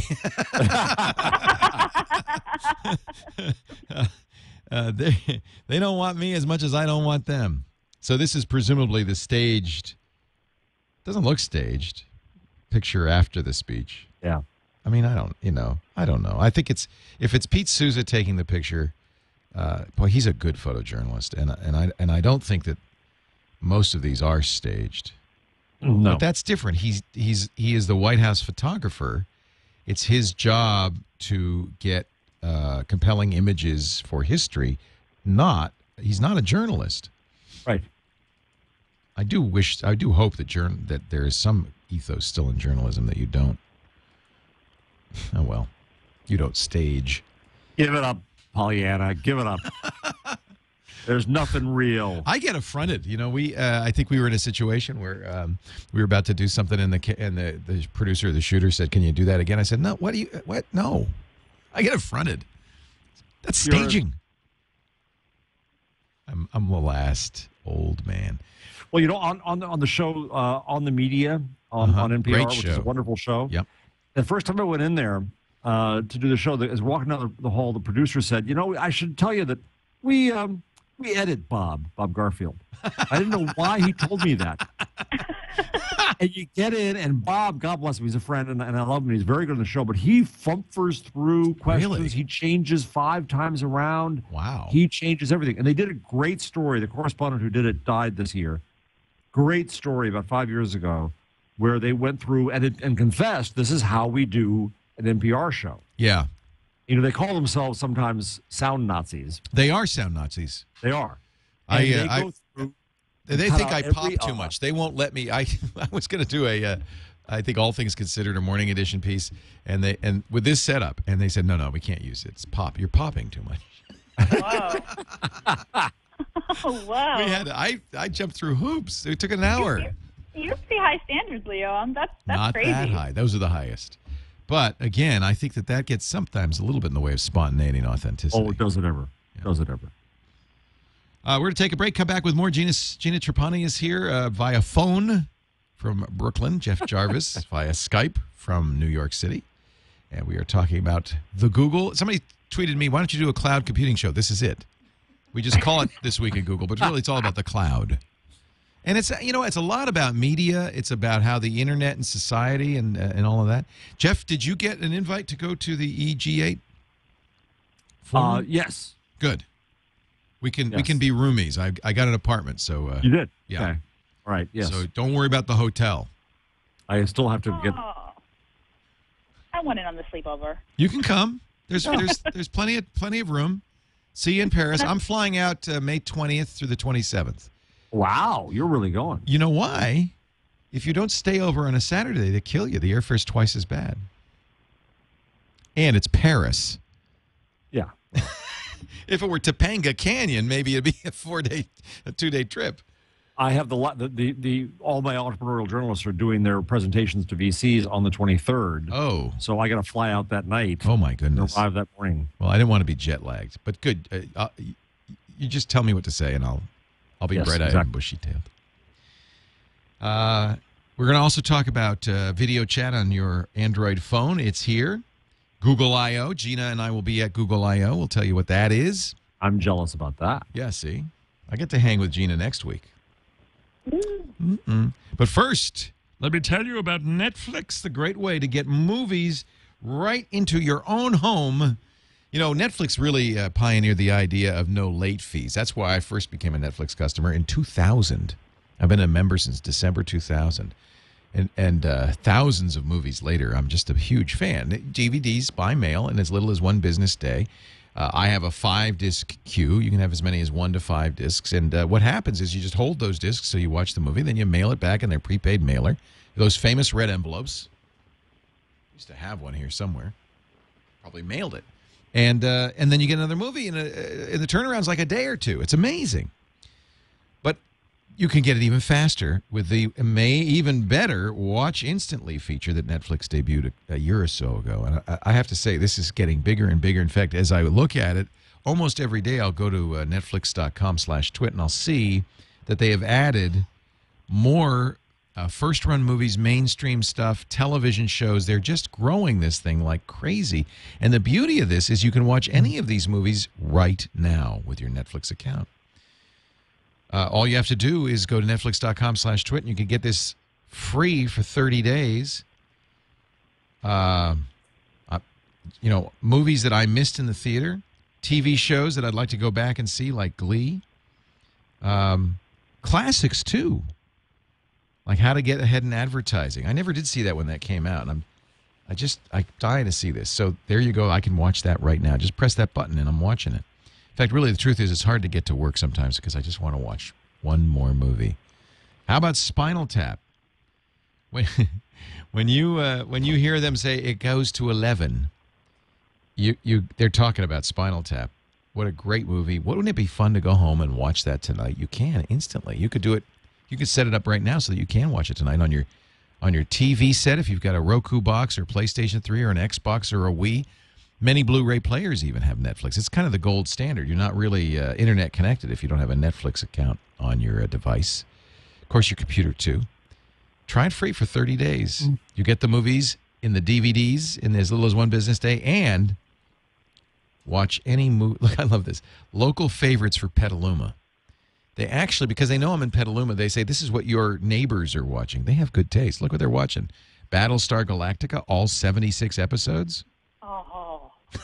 They don't want me as much as I don't want them. So this is presumably the staged, doesn't look staged, picture after the speech. Yeah. I mean, I don't know. I think if it's Pete Souza taking the picture, boy, he's a good photojournalist, and I don't think that most of these are staged. No. But that's different. He is the White House photographer. It's his job to get compelling images for history. He's not a journalist. Right. I do hope that there is some ethos still in journalism that you don't. Oh well. You don't stage. Give it up, Pollyanna. Give it up. There's nothing real. I get affronted. You know, I think we were in a situation where we were about to do something, and the producer, the shooter, said, "Can you do that again?" I said, "No. What? No." I get affronted. That's staging. I'm the last old man. Well, you know, on the show, on the media, on NPR, which is a wonderful show. Yep. The first time I went in there to do the show, as walking down the hall, the producer said, "You know, I should tell you that we edit Bob Garfield." I didn't know why he told me that. And you get in, and Bob, God bless him, he's a friend, and I love him. He's very good on the show, but he fumfers through questions. Really? He changes 5 times around. Wow. He changes everything. And they did a great story. The correspondent who did it died this year. Great story about 5 years ago where they went through and confessed this is how we do an NPR show. Yeah. You know, they call themselves sometimes sound Nazis. They are sound Nazis. They are. They think I pop too much. They won't let me. I was going to do I think All Things Considered, a morning edition piece, and with this setup, and they said, no, we can't use it. It's pop. You're popping too much. Wow. Oh, wow. I jumped through hoops. It took an hour. You have pretty high standards, Leo. That's Not crazy. that high. Those are the highest. But again, I think that gets sometimes a little bit in the way of spontaneity and authenticity. Oh, does it ever? Yeah. Does it ever? We're going to take a break, come back with more. Gina Trapani is here via phone from Brooklyn. Jeff Jarvis via Skype from New York City. And we are talking about the Google. Somebody tweeted me, why don't you do a cloud computing show? This is it. We just call it This Week in Google, but really it's all about the cloud. And it's a lot about media. It's about how the internet and society and all of that. Jeff, did you get an invite to go to the EG8? Yes. Good. We can be roomies. I got an apartment, so you did. Yeah. Okay. All right. Yes. So don't worry about the hotel. I still have to get. I want in on the sleepover. You can come. There's plenty of room. See you in Paris. I'm flying out May 20th through the 27th. Wow, you're really going. You know why? If you don't stay over on a Saturday, they kill you. The airfare's twice as bad. And it's Paris. Yeah. If it were Topanga Canyon, maybe it'd be a 2-day trip. I have all my entrepreneurial journalists are doing their presentations to VCs on the 23rd. Oh. So I got to fly out that night. Oh, my goodness. And arrive that morning. Well, I didn't want to be jet lagged, but good. You just tell me what to say, and I'll be bright-eyed and bushy-tailed. We're going to also talk about video chat on your Android phone. It's here. Google I.O. Gina and I will be at Google I.O. We'll tell you what that is. I'm jealous about that. Yeah, see? I get to hang with Gina next week. But first, let me tell you about Netflix, the great way to get movies right into your own home. You know, Netflix really pioneered the idea of no late fees. That's why I first became a Netflix customer in 2000. I've been a member since December 2000. And thousands of movies later, I'm just a huge fan. DVDs by mail in as little as one business day. I have a 5-disc queue. You can have as many as 1 to 5 discs. And what happens is you just hold those discs so you watch the movie, then you mail it back in their prepaid mailer. Those famous red envelopes. I used to have one here somewhere. Probably mailed it. And then you get another movie, and the turnaround's like a day or two. It's amazing. But you can get it even faster with the even better Watch Instantly feature that Netflix debuted a year or so ago. And I have to say, this is getting bigger and bigger. In fact, as I look at it, almost every day I'll go to netflix.com/twit, and I'll see that they have added more first-run movies, mainstream stuff, television shows. They're just growing this thing like crazy. And the beauty of this is you can watch any of these movies right now with your Netflix account. All you have to do is go to netflix.com/twit, and you can get this free for 30 days. Movies that I missed in the theater, TV shows that I'd like to go back and see, like Glee. Classics, too, like How to Get Ahead in Advertising. I never did see that when that came out, and I die to see this. So there you go. I can watch that right now. Just press that button, and I'm watching it. In fact, really, the truth is it's hard to get to work sometimes because I just want to watch one more movie. How about Spinal Tap? When you hear them say it goes to 11, They're talking about Spinal Tap. What a great movie. Wouldn't it be fun to go home and watch that tonight? You can instantly. You could do it. You could set it up right now so that you can watch it tonight on your TV set if you've got a Roku box or PlayStation 3 or an Xbox or a Wii. Many Blu-ray players even have Netflix. It's kind of the gold standard. You're not really internet connected if you don't have a Netflix account on your device. Of course, your computer too. Try it free for 30 days. You get the movies in the DVDs in as little as one business day, and watch any movie. Look, I love this. Local favorites for Petaluma. They actually, because they know I'm in Petaluma, they say this is what your neighbors are watching. They have good taste. Look what they're watching. Battlestar Galactica, all 76 episodes. Oh. It's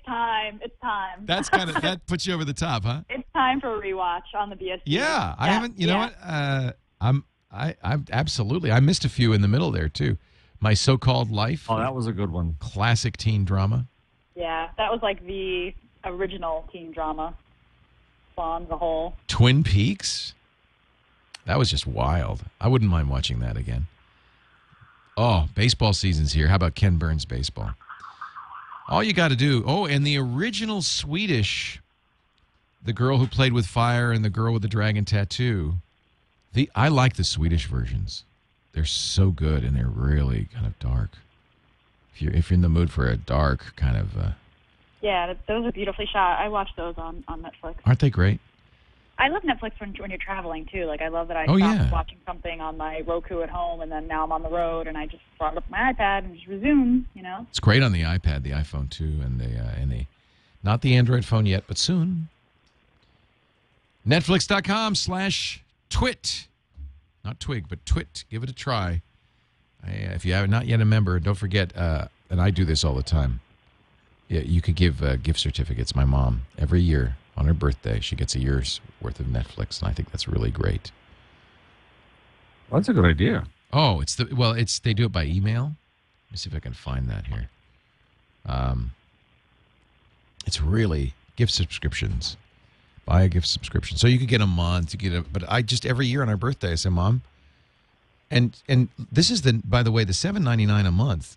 time. It's time. That puts you over the top, huh? It's time for a rewatch on the BSD. Yeah, I haven't. You know what? I'm absolutely. I missed a few in the middle there too. My So-Called Life. Oh, that was a good one. Classic teen drama. Yeah, that was like the original teen drama. On the whole. Twin Peaks. That was just wild. I wouldn't mind watching that again. Oh, baseball season's here. How about Ken Burns baseball? All you got to do. Oh, and the original Swedish, the girl who played with fire and the girl with the dragon tattoo. I like the Swedish versions. They're so good and they're really kind of dark. If you're in the mood for a dark kind of. Yeah, those are beautifully shot. I watch those on Netflix. Aren't they great? I love Netflix when you're traveling, too. Like, I love that I stopped watching something on my Roku at home, and then now I'm on the road, and I just brought up my iPad and just resume, you know? It's great on the iPad, the iPhone, too, and the not the Android phone yet, but soon. Netflix.com/twit. Not twig, but twit. Give it a try. If you have not yet a member, don't forget, and I do this all the time, yeah, you could give gift certificates. My mom, every year on her birthday, she gets a year's worth of Netflix, and I think that's really great. Well, that's a good idea. Oh, they do it by email. Let me see if I can find that here. It's really gift subscriptions. Buy a gift subscription, so you could get a month. But I just every year on our birthday, I say, Mom, and this is by the way, the $7.99 a month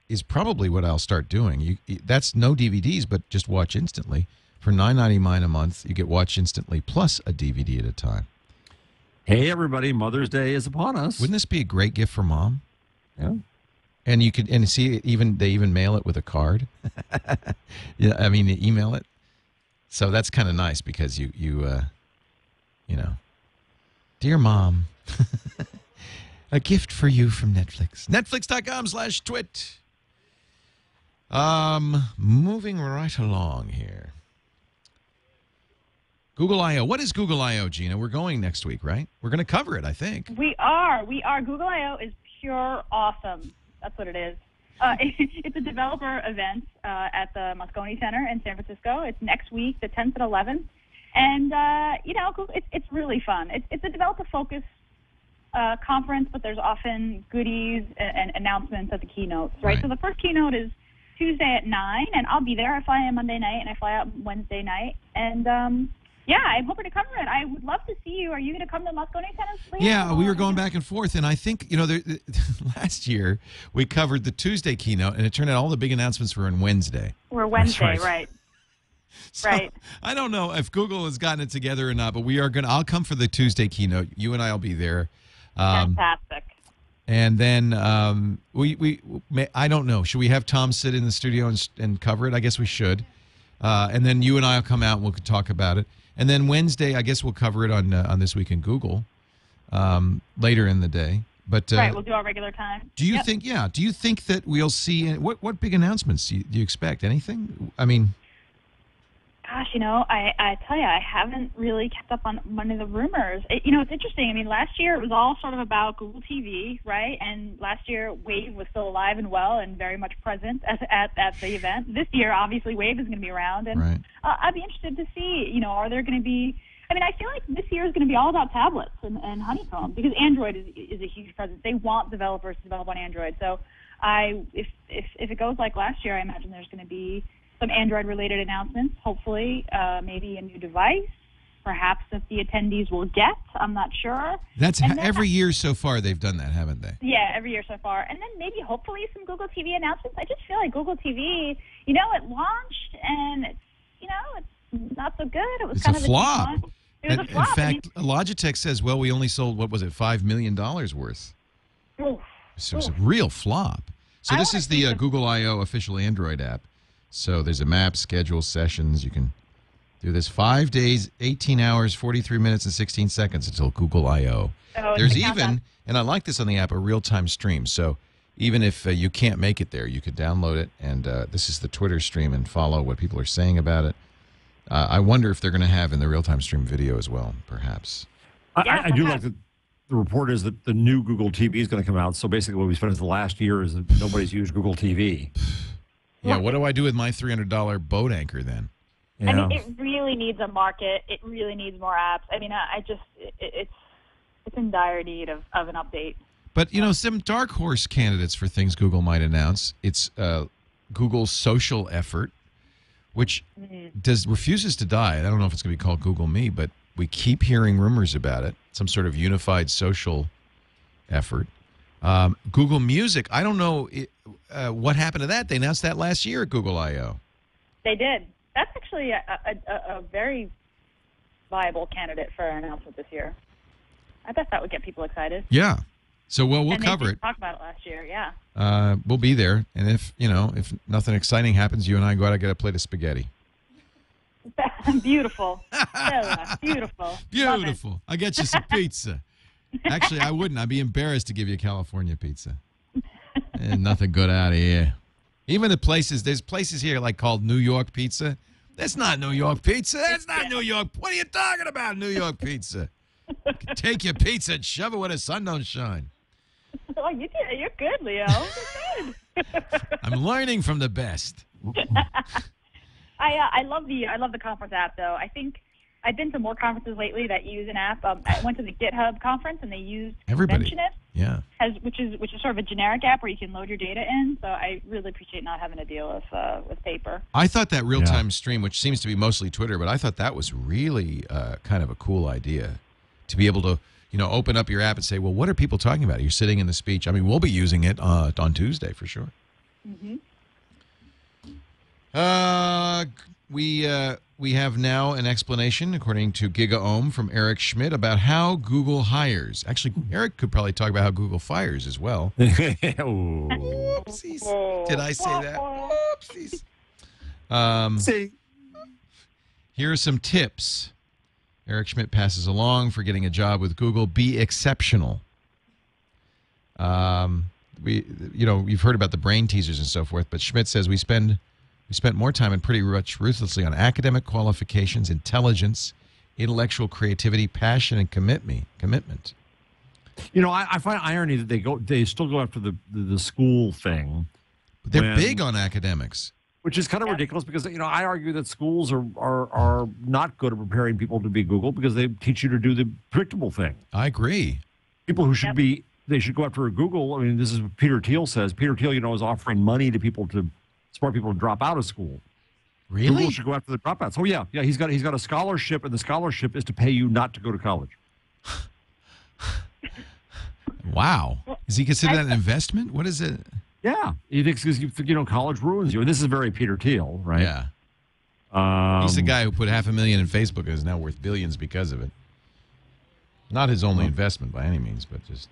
is probably what I'll start doing. That's no DVDs, but just watch instantly. For $9.99 a month, you get watch instantly plus a DVD at a time. Hey, everybody! Mother's Day is upon us. Wouldn't this be a great gift for Mom? Yeah. And you could see they even mail it with a card. Yeah, I mean, email it. So that's kind of nice because you know, dear Mom, a gift for you from Netflix. Netflix.com/twit. Moving right along here. Google I.O. What is Google I.O., Gina? We're going next week, right? We're going to cover it, I think. We are. Google I.O. is pure awesome. That's what it is. It's a developer event at the Moscone Center in San Francisco. It's next week, the 10th and 11th. And, it's really fun. It's a developer-focused conference, but there's often goodies and announcements at the keynotes, right? So the first keynote is Tuesday at 9, and I'll be there. I fly in Monday night, and I fly out Wednesday night. And, I'm hoping to cover it. I would love to see you. Are you going to come to Moscone Center? Yeah, we were going back and forth, and I think, last year we covered the Tuesday keynote, and it turned out all the big announcements were on Wednesday. We're Wednesday, right. So, right. I don't know if Google has gotten it together or not, but I'll come for the Tuesday keynote. You and I will be there. Fantastic. And then I don't know. Should we have Tom sit in the studio and cover it? I guess we should. And then you and I will come out and we'll talk about it. And then Wednesday, I guess we'll cover it on This Week in Google later in the day. But right, we'll do our regular time. Do you think? Yeah. Do you think that we'll see what big announcements do you expect? Anything? I mean, gosh, I tell you, I haven't really kept up on one of the rumors. It's interesting. I mean, last year it was all sort of about Google TV, right? And last year Wave was still alive and well and very much present at the event. This year, obviously, Wave is going to be around, and I'd be interested to see. Are there going to be? I mean, I feel like this year is going to be all about tablets and Honeycomb because Android is a huge presence. They want developers to develop on Android. So, if it goes like last year, I imagine there's going to be some Android-related announcements, hopefully, maybe a new device. perhaps that the attendees will get. I'm not sure. That's every year so far they've done that, haven't they? Yeah, every year so far. And then maybe hopefully some Google TV announcements. I just feel like Google TV, you know, it launched and it's, you know, it's not so good. It was kind of a flop. It was a flop. In fact, Logitech says, well, we only sold, what was it, $5 million worth. Oof. So it's a real flop. So this is the Google I.O. official Android app. So there's a map, schedule, sessions. You can do this 5 days, 18 hours, 43 minutes, and 16 seconds until Google I.O. Oh, There's even, and I like this on the app, a real-time stream. So even if you can't make it there, you could download it. And this is the Twitter stream and follow what people are saying about it. I wonder if they're going to have in the real-time stream video as well, perhaps. I do like that. The report is that the new Google TV is going to come out. So basically what we spent the last year is that nobody's used Google TV. Yeah, what do I do with my $300 boat anchor then? Yeah. I mean, it really needs a market. It really needs more apps. I mean, it's in dire need of an update. But, you know, some dark horse candidates for things Google might announce. It's Google's social effort, which refuses to die. I don't know if it's going to be called Google Me, but we keep hearing rumors about it. Some sort of unified social effort. Google Music, I don't know what happened to that. They announced that last year at Google I.O. They did. That's actually a very viable candidate for an announcement this year. I bet that would get people excited. Yeah. So, well, we'll and cover it. Talk about it last year, yeah. We'll be there. And if nothing exciting happens, you and I go out and get a plate of spaghetti. Beautiful. Bella, beautiful. Beautiful. I get you some pizza. Actually, I wouldn't. I'd be embarrassed to give you California pizza. And nothing good out of here. Even the places, there's places here like called New York Pizza. That's not New York pizza. That's not New York. What are you talking about, New York pizza? Take your pizza and shove it where the sun don't shine. Oh, you're good, Leo. You're good. I'm learning from the best. I love the conference app though. I think I've been to more conferences lately that use an app. I went to the GitHub conference and they used Conventionist, which is sort of a generic app where you can load your data in. So I really appreciate not having to deal with paper. I thought that real-time stream, which seems to be mostly Twitter, but I thought that was really kind of a cool idea to be able to, open up your app and say, well, what are people talking about? You're sitting in the speech. I mean, we'll be using it on Tuesday for sure. Mm-hmm. We have now an explanation, according to GigaOM, from Eric Schmidt about how Google hires. Actually, Eric could probably talk about how Google fires as well. Oopsies. Did I say that? Oopsies. Here are some tips Eric Schmidt passes along for getting a job with Google. Be exceptional. You've heard about the brain teasers and so forth, but Schmidt says we spent more time and pretty much ruthlessly on academic qualifications, intelligence, intellectual creativity, passion, and commitment. I find irony that they still go after the school thing. They're big on academics. Which is kind of ridiculous because, I argue that schools are not good at preparing people to be Google because they teach you to do the predictable thing. I agree. People who should they should go after a Google. I mean, this is what Peter Thiel says. Peter Thiel, is offering money to smart people to drop out of school. Really? Google should go after the dropouts. Oh yeah. He's got a scholarship, and the scholarship is to pay you not to go to college. Wow. Is he considered that an investment? What is it? Yeah, he thinks college ruins you, and this is very Peter Thiel, right? Yeah. He's the guy who put $500,000 in Facebook and is now worth billions because of it. Not his only investment by any means, but just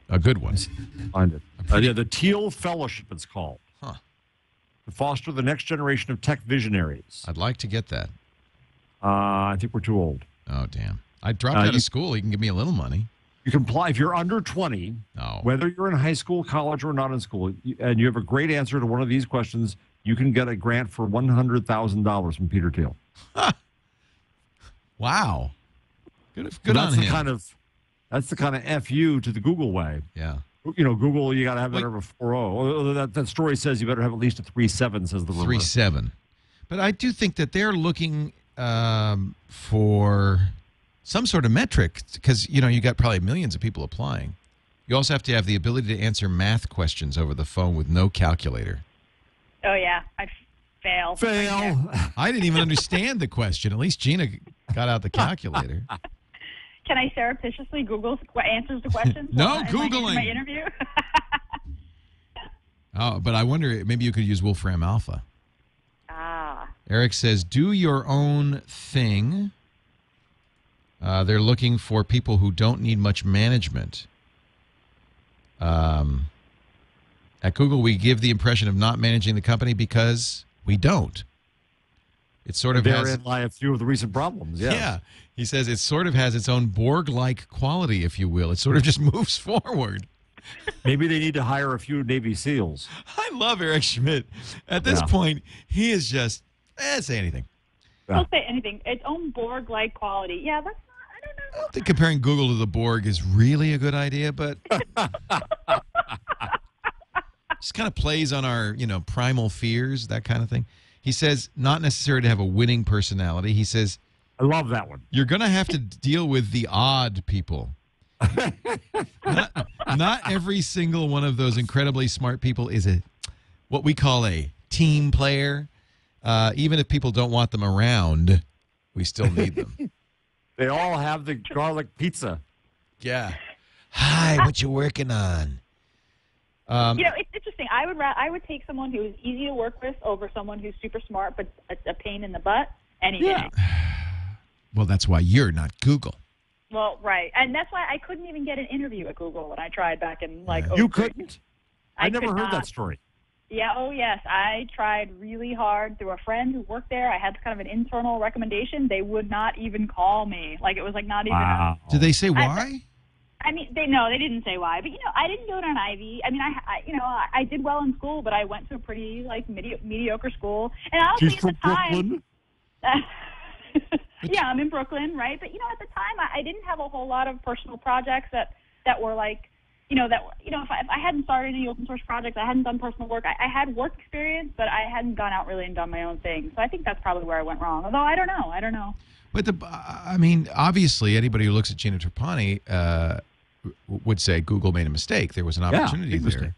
a good one. Find it. The Thiel Fellowship, it's called. Huh. To foster the next generation of tech visionaries. I'd like to get that. I think we're too old. Oh, damn. I dropped out of school. He can give me a little money. You can apply if you're under 20, whether you're in high school, college, or not in school, and you have a great answer to one of these questions, you can get a grant for $100,000 from Peter Thiel. Wow. Good on him. That's the kind of FU to the Google way. Yeah. Google, you got to have better of a 4.0. That story says you better have at least a 3.7, says the rumor. 3.7. But I do think that they're looking for some sort of metric because, you got probably millions of people applying. You also have to have the ability to answer math questions over the phone with no calculator. Oh, yeah. Fail. Fail. I didn't even understand the question. At least Gina got out the calculator. Can I surreptitiously Google answers to questions? No, in Googling. my interview. Oh, but I wonder, maybe you could use Wolfram Alpha. Ah. Eric says, do your own thing. They're looking for people who don't need much management. At Google, we give the impression of not managing the company because we don't. It sort of has... Therein lie a few of the recent problems, yes. Yeah. He says it sort of has its own Borg-like quality, if you will. It sort of just moves forward. Maybe they need to hire a few Navy SEALs. I love Eric Schmidt. At this point, he is just, say anything. Don't say anything. Its own Borg-like quality. Yeah, that's not, I don't know. I don't think comparing Google to the Borg is really a good idea, but just kind of plays on our, primal fears, that kind of thing. He says, not necessary to have a winning personality. He says, I love that one. You're going to have to deal with the odd people. Not every single one of those incredibly smart people is what we call a team player. Even if people don't want them around, we still need them. They all have the garlic pizza. Yeah. Hi, what you working on? It's interesting. I would take someone who is easy to work with over someone who's super smart but a pain in the butt any day. Well, that's why you're not Google. Well, right. And that's why I couldn't even get an interview at Google when I tried back in, You couldn't? I never heard that story. Yeah, oh, yes. I tried really hard through a friend who worked there. I had kind of an internal recommendation. They would not even call me. It was not even... Wow. Did they say why? They didn't say why. But, I didn't go to an Ivy. I mean, I did well in school, but I went to a pretty, mediocre school. And honestly, She's from Brooklyn? Yeah, I'm in Brooklyn, right? But, at the time, I didn't have a whole lot of personal projects that were if I hadn't started any open source projects, I hadn't done personal work. I had work experience, but I hadn't gone out really and done my own thing. So I think that's probably where I went wrong. Although I don't know. But obviously, anybody who looks at Gina Trapani would say Google made a mistake. There was an opportunity there. Mistake.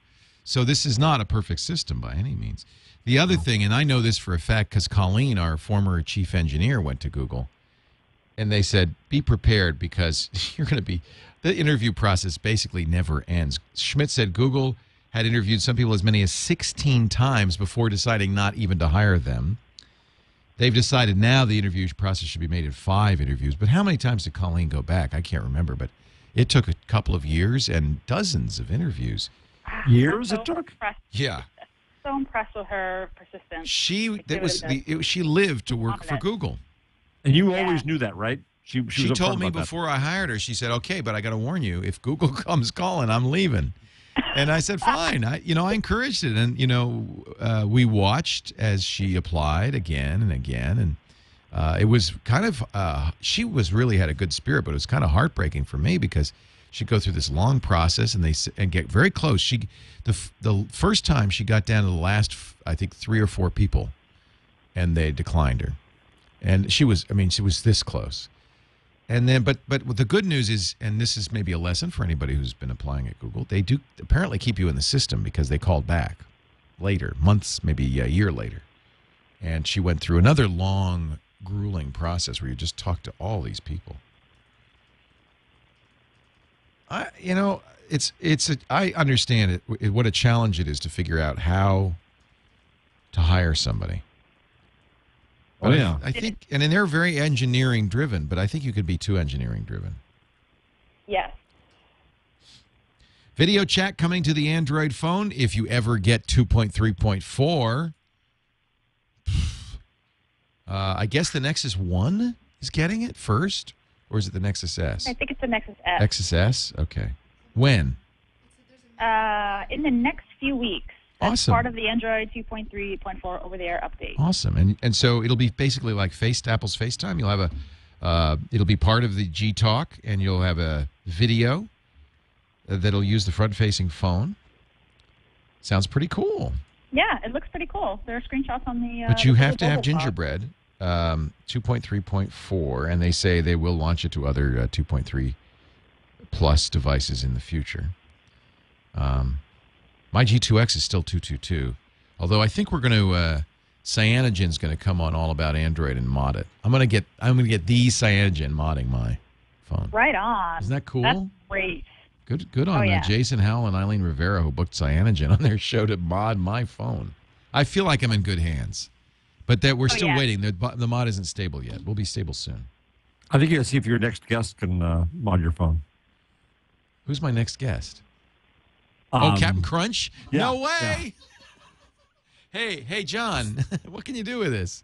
So this is not a perfect system by any means. The other thing, and I know this for a fact because Colleen, our former chief engineer, went to Google, and they said, be prepared because you're going to be... The interview process basically never ends. Schmidt said Google had interviewed some people as many as 16 times before deciding not even to hire them. They've decided now the interview process should be made in 5 interviews. But how many times did Colleen go back? I can't remember, but it took a couple of years and dozens of interviews. Years it took? Yeah. So impressed with her persistence. She lived to work for Google. And you always knew that, right? She told me before I hired her, she said, okay, but I got to warn you, if Google comes calling, I'm leaving. And I said, fine. I encouraged it. And, we watched as she applied again and again. And it was kind of, she really had a good spirit, but it was kind of heartbreaking for me because she'd go through this long process and get very close. The first time she got down to the last, I think, 3 or 4 people, and they declined her. And she was this close. And then, but the good news is, and this is maybe a lesson for anybody who's been applying at Google, they do apparently keep you in the system because they called back later, months, maybe a year later. And she went through another long, grueling process where you just talk to all these people. I understand it, what a challenge it is to figure out how to hire somebody. But I think, and they're very engineering driven, but I think you could be too engineering driven. Yes. Video chat coming to the Android phone if you ever get 2.3.4. I guess the Nexus 1 is getting it first, or is it the Nexus S? I think it's the Nexus S. Nexus S? Okay. When? In the next few weeks. That's awesome. Part of the Android 2.3.4 over-the-air update. Awesome. And so it'll be basically like Apple's FaceTime. You'll have it'll be part of the G Talk, and you'll have a video that'll use the front-facing phone. Sounds pretty cool. Yeah, it looks pretty cool. There are screenshots on the... But you have to have Gingerbread 2.3.4, and they say they will launch it to other 2.3 plus devices in the future. My G2X is still 2.2.2, although I think we're going to Cyanogen's going to come on All About Android and mod it. I'm going to get the Cyanogen modding my phone. Right on. Isn't that cool? That's great. Good on Jason Howell and Eileen Rivera, who booked Cyanogen on their show to mod my phone. I feel like I'm in good hands, but that we're still waiting. The mod isn't stable yet. We'll be stable soon. I think you got to see if your next guest can mod your phone. Who's my next guest? Captain Crunch? Yeah, no way. Yeah. Hey, John, what can you do with this?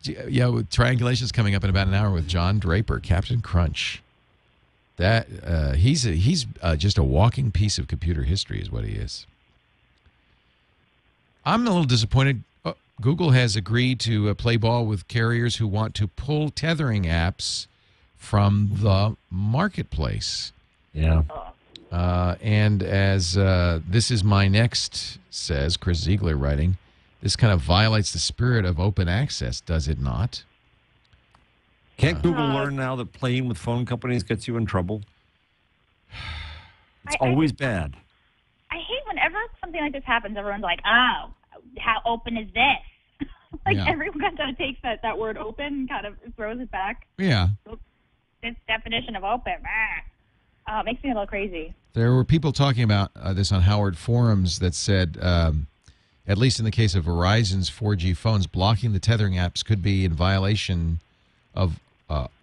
Yeah, Triangulation's coming up in about an hour with John Draper, Captain Crunch. That he's just a walking piece of computer history, is what he is. I'm a little disappointed. Google has agreed to play ball with carriers who want to pull tethering apps from the marketplace. Yeah. And as This Is My Next says, Chris Ziegler writing, this kind of violates the spirit of open access, does it not? Can't Google learn now that playing with phone companies gets you in trouble? It's always bad. I hate whenever something like this happens, everyone's like, oh, how open is this? Everyone kind of takes that word open and kind of throws it back. Yeah. This definition of open. It makes me a little crazy. There were people talking about this on Howard forums that said, at least in the case of Verizon's 4G phones, blocking the tethering apps could be in violation of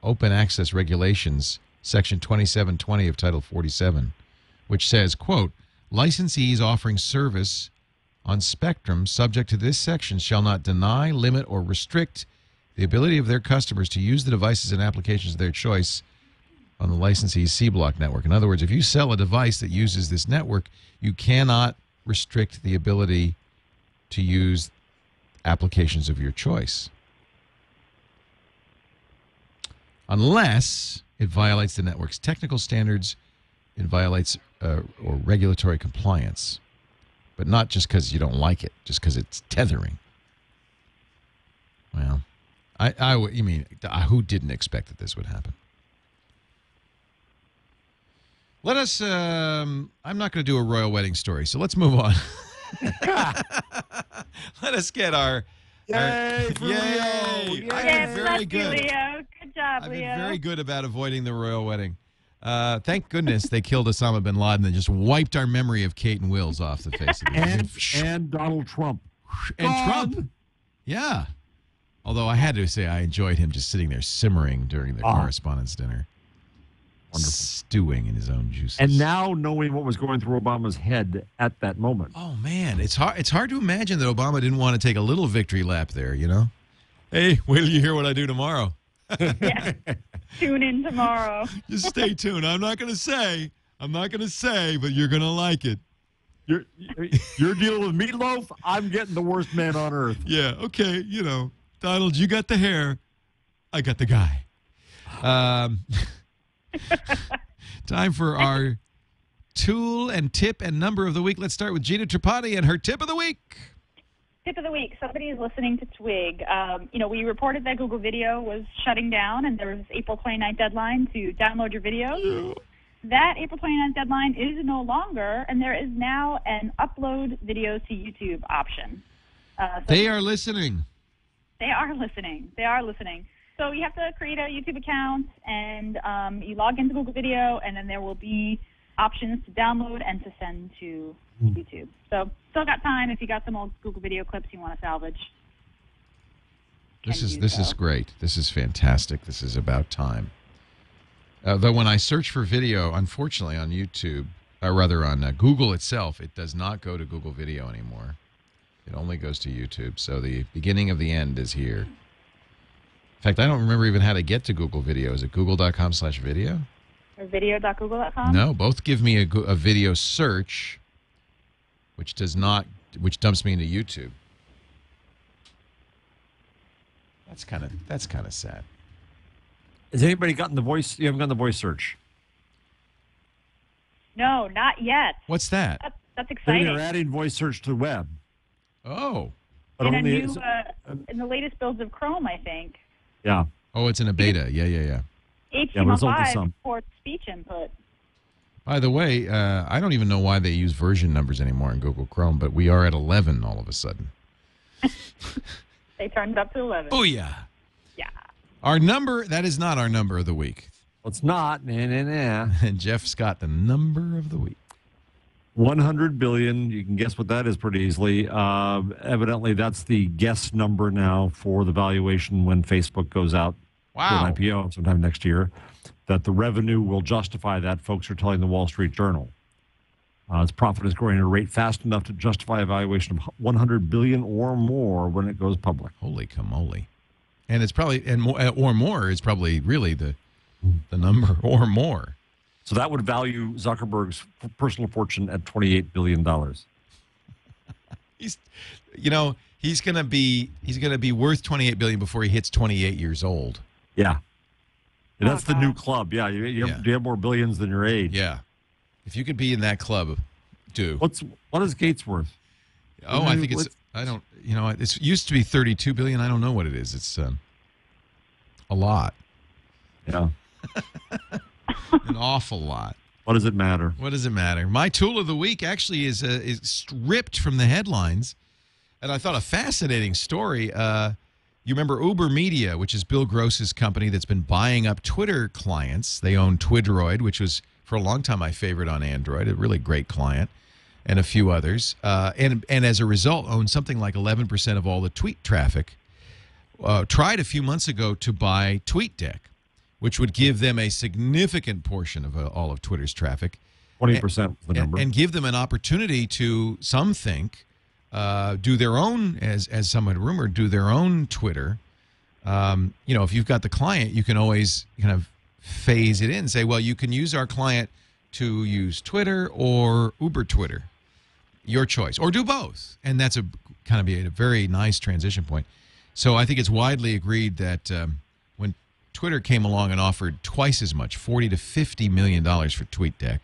open access regulations, Section 2720 of Title 47, which says, quote, licensees offering service on spectrum subject to this section shall not deny, limit, or restrict the ability of their customers to use the devices and applications of their choice on the licensee's C-Block network. In other words, if you sell a device that uses this network, you cannot restrict the ability to use applications of your choice, unless it violates the network's technical standards, it violates or regulatory compliance, but not just because you don't like it, just because it's tethering. Well, you mean, who didn't expect that this would happen? Let us, I'm not going to do a royal wedding story, so let's move on. Let us get our... Yay! Yay! Yay! I've been very good. Leo. Good job, I've Leo. been very good about avoiding the royal wedding. Thank goodness they killed Osama bin Laden and just wiped our memory of Kate and Wills off the face of the earth. And Donald Trump. And Trump. Yeah. Although I had to say I enjoyed him just sitting there simmering during the correspondence dinner. Wonderful. Stewing in his own juices. And now knowing what was going through Obama's head at that moment. Oh, man. It's hard to imagine that Obama didn't want to take a little victory lap there, you know? Hey, wait till you hear what I do tomorrow. Yeah. Tune in tomorrow. Just stay tuned. I'm not going to say, but you're going to like it. You're dealing with meatloaf. I'm getting the worst man on earth. Yeah, okay. You know, Donald, you got the hair. I got the guy. Time for our tool and tip and number of the week. Let's start with Gina Trapani and her tip of the week. Tip of the week. Somebody is listening to Twig. We reported that Google Video was shutting down, and there was April 29th deadline to download your videos. Yeah. That April 29th deadline is no longer, and there is now an upload videos to YouTube option. They are listening. They are listening. They are listening. So you have to create a YouTube account, and you log into Google Video, and then there will be options to download and to send to YouTube. So still got time if you got some old Google Video clips you want to salvage. This is great. This is fantastic. This is about time. Though when I search for video, unfortunately on YouTube, or rather on Google itself, it does not go to Google Video anymore. It only goes to YouTube. So the beginning of the end is here. In fact, I don't remember even how to get to Google Video. Is it google.com/video? Or video.google.com? No, both give me a video search, which dumps me into YouTube. That's kind of sad. Has anybody gotten the voice? You haven't gotten the voice search? No, not yet. What's that? That's exciting. They're adding voice search to the web. Oh. In the latest builds of Chrome, I think. Yeah. Oh, it's in a beta. Yeah. HTML5 supports speech input. By the way, I don't even know why they use version numbers anymore in Google Chrome, but we are at 11 all of a sudden. They turned it up to 11. Oh, yeah. Yeah. Our number, that is not our number of the week. Well, it's not. Nah. And Jeff's got the number of the week. 100 billion. You can guess what that is pretty easily. Evidently, that's the guess number now for the valuation when Facebook goes out for an IPO sometime next year. That the revenue will justify that. Folks are telling the Wall Street Journal. Its profit is growing at a rate fast enough to justify a valuation of 100 billion or more when it goes public. Holy camole! And it's probably or more is probably really the number or more. So that would value Zuckerberg's personal fortune at $28 billion. He's gonna be worth $28 billion before he hits 28 years old. Yeah, and that's the new club. Yeah, you have more billions than your age. Yeah, if you could be in that club, do. What is Gates worth? Oh, I think it's. I don't. It used to be 32 billion. I don't know what it is. It's a lot. Yeah. An awful lot. What does it matter? What does it matter? My tool of the week actually is stripped from the headlines, and I thought a fascinating story. You remember Uber Media, which is Bill Gross's company that's been buying up Twitter clients. They own Twidroid, which was for a long time my favorite on Android, a really great client, and a few others. And as a result, owned something like 11% of all the tweet traffic. Tried a few months ago to buy TweetDeck, which would give them a significant portion of all of Twitter's traffic. 20% the number. And give them an opportunity to, some think, do their own, as some had rumored, do their own Twitter. If you've got the client, you can always kind of phase it in and say, well, you can use our client to use Twitter or Uber Twitter. Your choice. Or do both. And that's kind of a very nice transition point. So I think it's widely agreed that when Twitter came along and offered twice as much, $40 to $50 million for TweetDeck,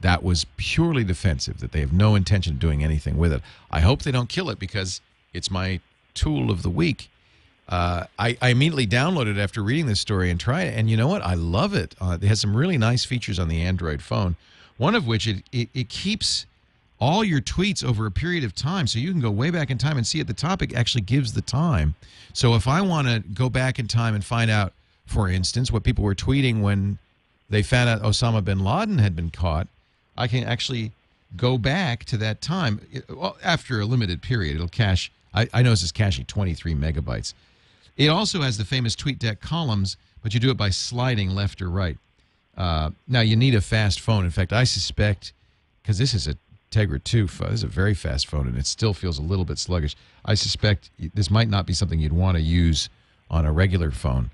that was purely defensive, that they have no intention of doing anything with it. I hope they don't kill it because it's my tool of the week. I immediately downloaded it after reading this story and tried it, and you know what? I love it. It has some really nice features on the Android phone, one of which it keeps all your tweets over a period of time, so you can go way back in time and see at the top it actually gives the time. So if I want to go back in time and find out, for instance, what people were tweeting when they found out Osama bin Laden had been caught, I can actually go back to that time. Well, after a limited period, it'll cache. I know this is caching 23 megabytes. It also has the famous TweetDeck columns, but you do it by sliding left or right. Now, you need a fast phone. In fact, I suspect, because this is a Tegra 2 phone, this is a very fast phone, and it still feels a little bit sluggish. I suspect this might not be something you'd want to use on a regular phone.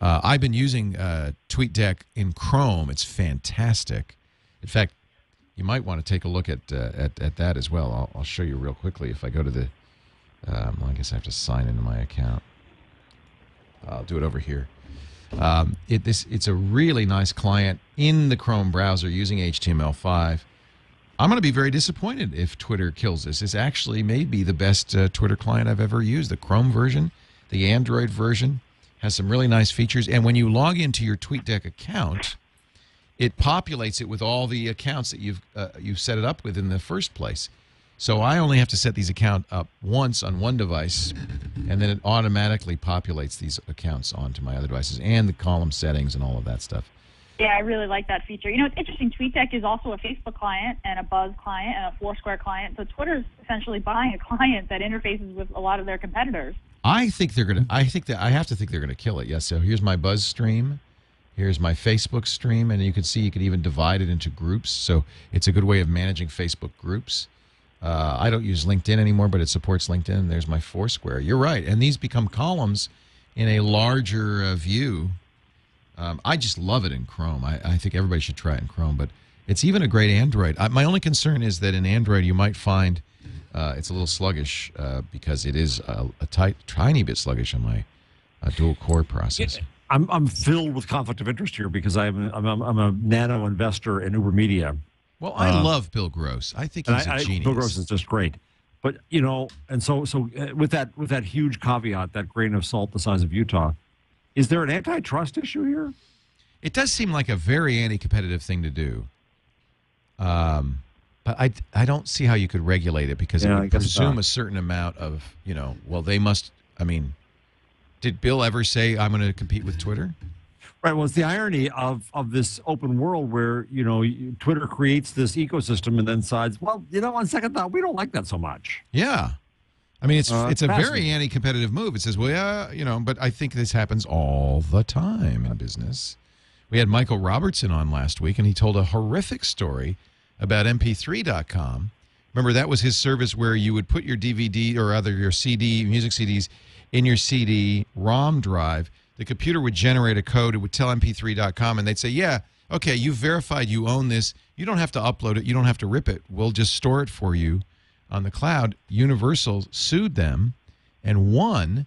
I've been using TweetDeck in Chrome. It's fantastic. In fact, you might want to take a look at that as well. I'll show you real quickly. If I go to the, well, I guess I have to sign into my account. I'll do it over here. It's a really nice client in the Chrome browser using HTML5. I'm going to be very disappointed if Twitter kills this. This actually may be the best Twitter client I've ever used. The Chrome version, the Android version, has some really nice features. And when you log into your TweetDeck account, it populates it with all the accounts that you've set it up with in the first place. So I only have to set these accounts up once on one device, and then it automatically populates these accounts onto my other devices and the column settings and all of that stuff. Yeah, I really like that feature. It's interesting. TweetDeck is also a Facebook client and a Buzz client and a Foursquare client. So Twitter's essentially buying a client that interfaces with a lot of their competitors. I think they're going to. I have to think they're going to kill it. Yes. So here's my Buzz stream. Here's my Facebook stream, and you can see you can even divide it into groups. So it's a good way of managing Facebook groups. I don't use LinkedIn anymore, but it supports LinkedIn. There's my Foursquare. You're right, and these become columns in a larger view. I just love it in Chrome. I think everybody should try it in Chrome, but it's even a great Android. My only concern is that in Android you might find it's a little sluggish because it is a tiny bit sluggish on my dual-core processor. I'm filled with conflict of interest here because I'm a nano investor in Uber Media. Well, I love Bill Gross. I think he's a genius. Bill Gross is just great. But, and so with that huge caveat, that grain of salt the size of Utah, is there an antitrust issue here? It does seem like a very anti-competitive thing to do. But I don't see how you could regulate it because it I would guess presume not. a certain amount of, well, they must, did Bill ever say, I'm going to compete with Twitter? Right. Well, it's the irony of this open world where, Twitter creates this ecosystem and then decides, well, on second thought, we don't like that so much. Yeah. It's a very fascinating. anti-competitive move. It says, well, yeah, but I think this happens all the time in business. We had Michael Robertson on last week, and he told a horrific story about mp3.com. Remember, that was his service where you would put your DVD or other your CD, music CDs, in your CD-ROM drive. The computer would generate a code. It would tell mp3.com, and they'd say, yeah, okay, you've verified you own this. You don't have to upload it. You don't have to rip it. We'll just store it for you on the cloud. Universal sued them and won,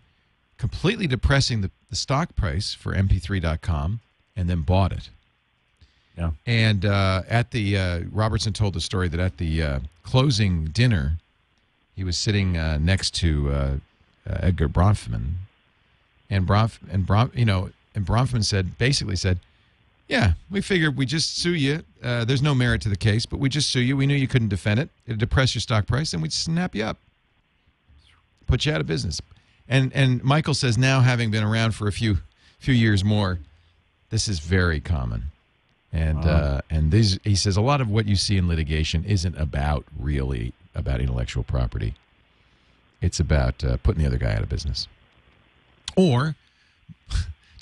completely depressing the stock price for mp3.com, and then bought it. Yeah. And at the Robertson told the story that at the closing dinner, he was sitting next to Edgar Bronfman, and Bronfman basically said, "Yeah, we figured we just sue you. There's no merit to the case, but we just sue you. We knew you couldn't defend it. It'd depress your stock price, and we'd snap you up, put you out of business." And Michael says now, having been around for a few years more, this is very common. And he says a lot of what you see in litigation isn't really about intellectual property. It's about putting the other guy out of business. Or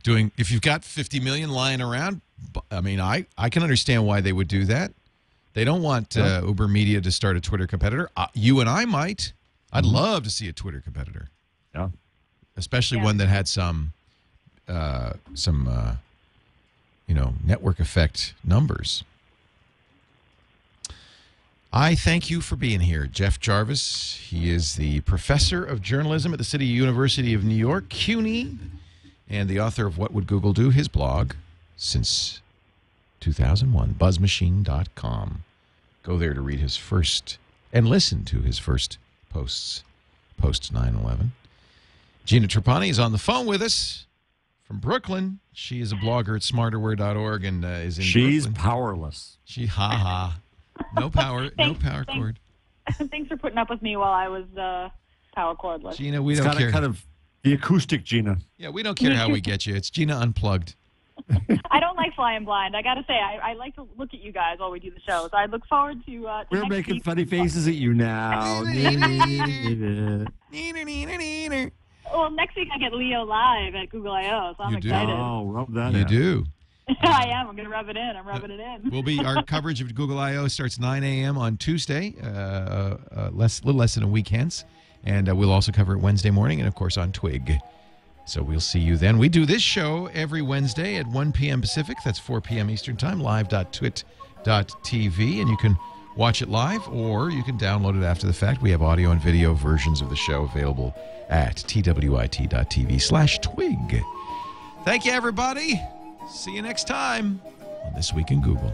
if you've got 50 million lying around, I can understand why they would do that. They don't want Uber Media to start a Twitter competitor. You and I might. I'd love to see a Twitter competitor. Yeah. Especially one that had some network effect numbers. I thank you for being here, Jeff Jarvis. He is the professor of journalism at the City University of New York, CUNY, and the author of What Would Google Do, his blog since 2001, buzzmachine.com. Go there to read his first and listen to his first posts, post 9/11. Gina Trapani is on the phone with us from Brooklyn. She is a blogger at smarterware.org and is in She's Brooklyn. powerless. No power, no power cord. Thanks for putting up with me while I was power cordless. Gina, we don't care. Kind of the acoustic Gina. Yeah, we don't care how we get you. It's Gina Unplugged. I don't like flying blind. I got to say, I like to look at you guys while we do the show. So I look forward to We're next making week. funny faces at you now. Well, next week I get Leo live at Google I/O, so I'm excited. Oh, rub that You in. I am. I'm going to rub it in. I'm rubbing it in. Our coverage of Google I/O starts 9 a.m. on Tuesday, little less than a week hence. And we'll also cover it Wednesday morning and, of course, on Twig. So we'll see you then. We do this show every Wednesday at 1 p.m. Pacific. That's 4 p.m. Eastern Time, live.twit.tv. And you can watch it live or you can download it after the fact. We have audio and video versions of the show available at twit.tv/twig. Thank you, everybody. See you next time on This Week in Google.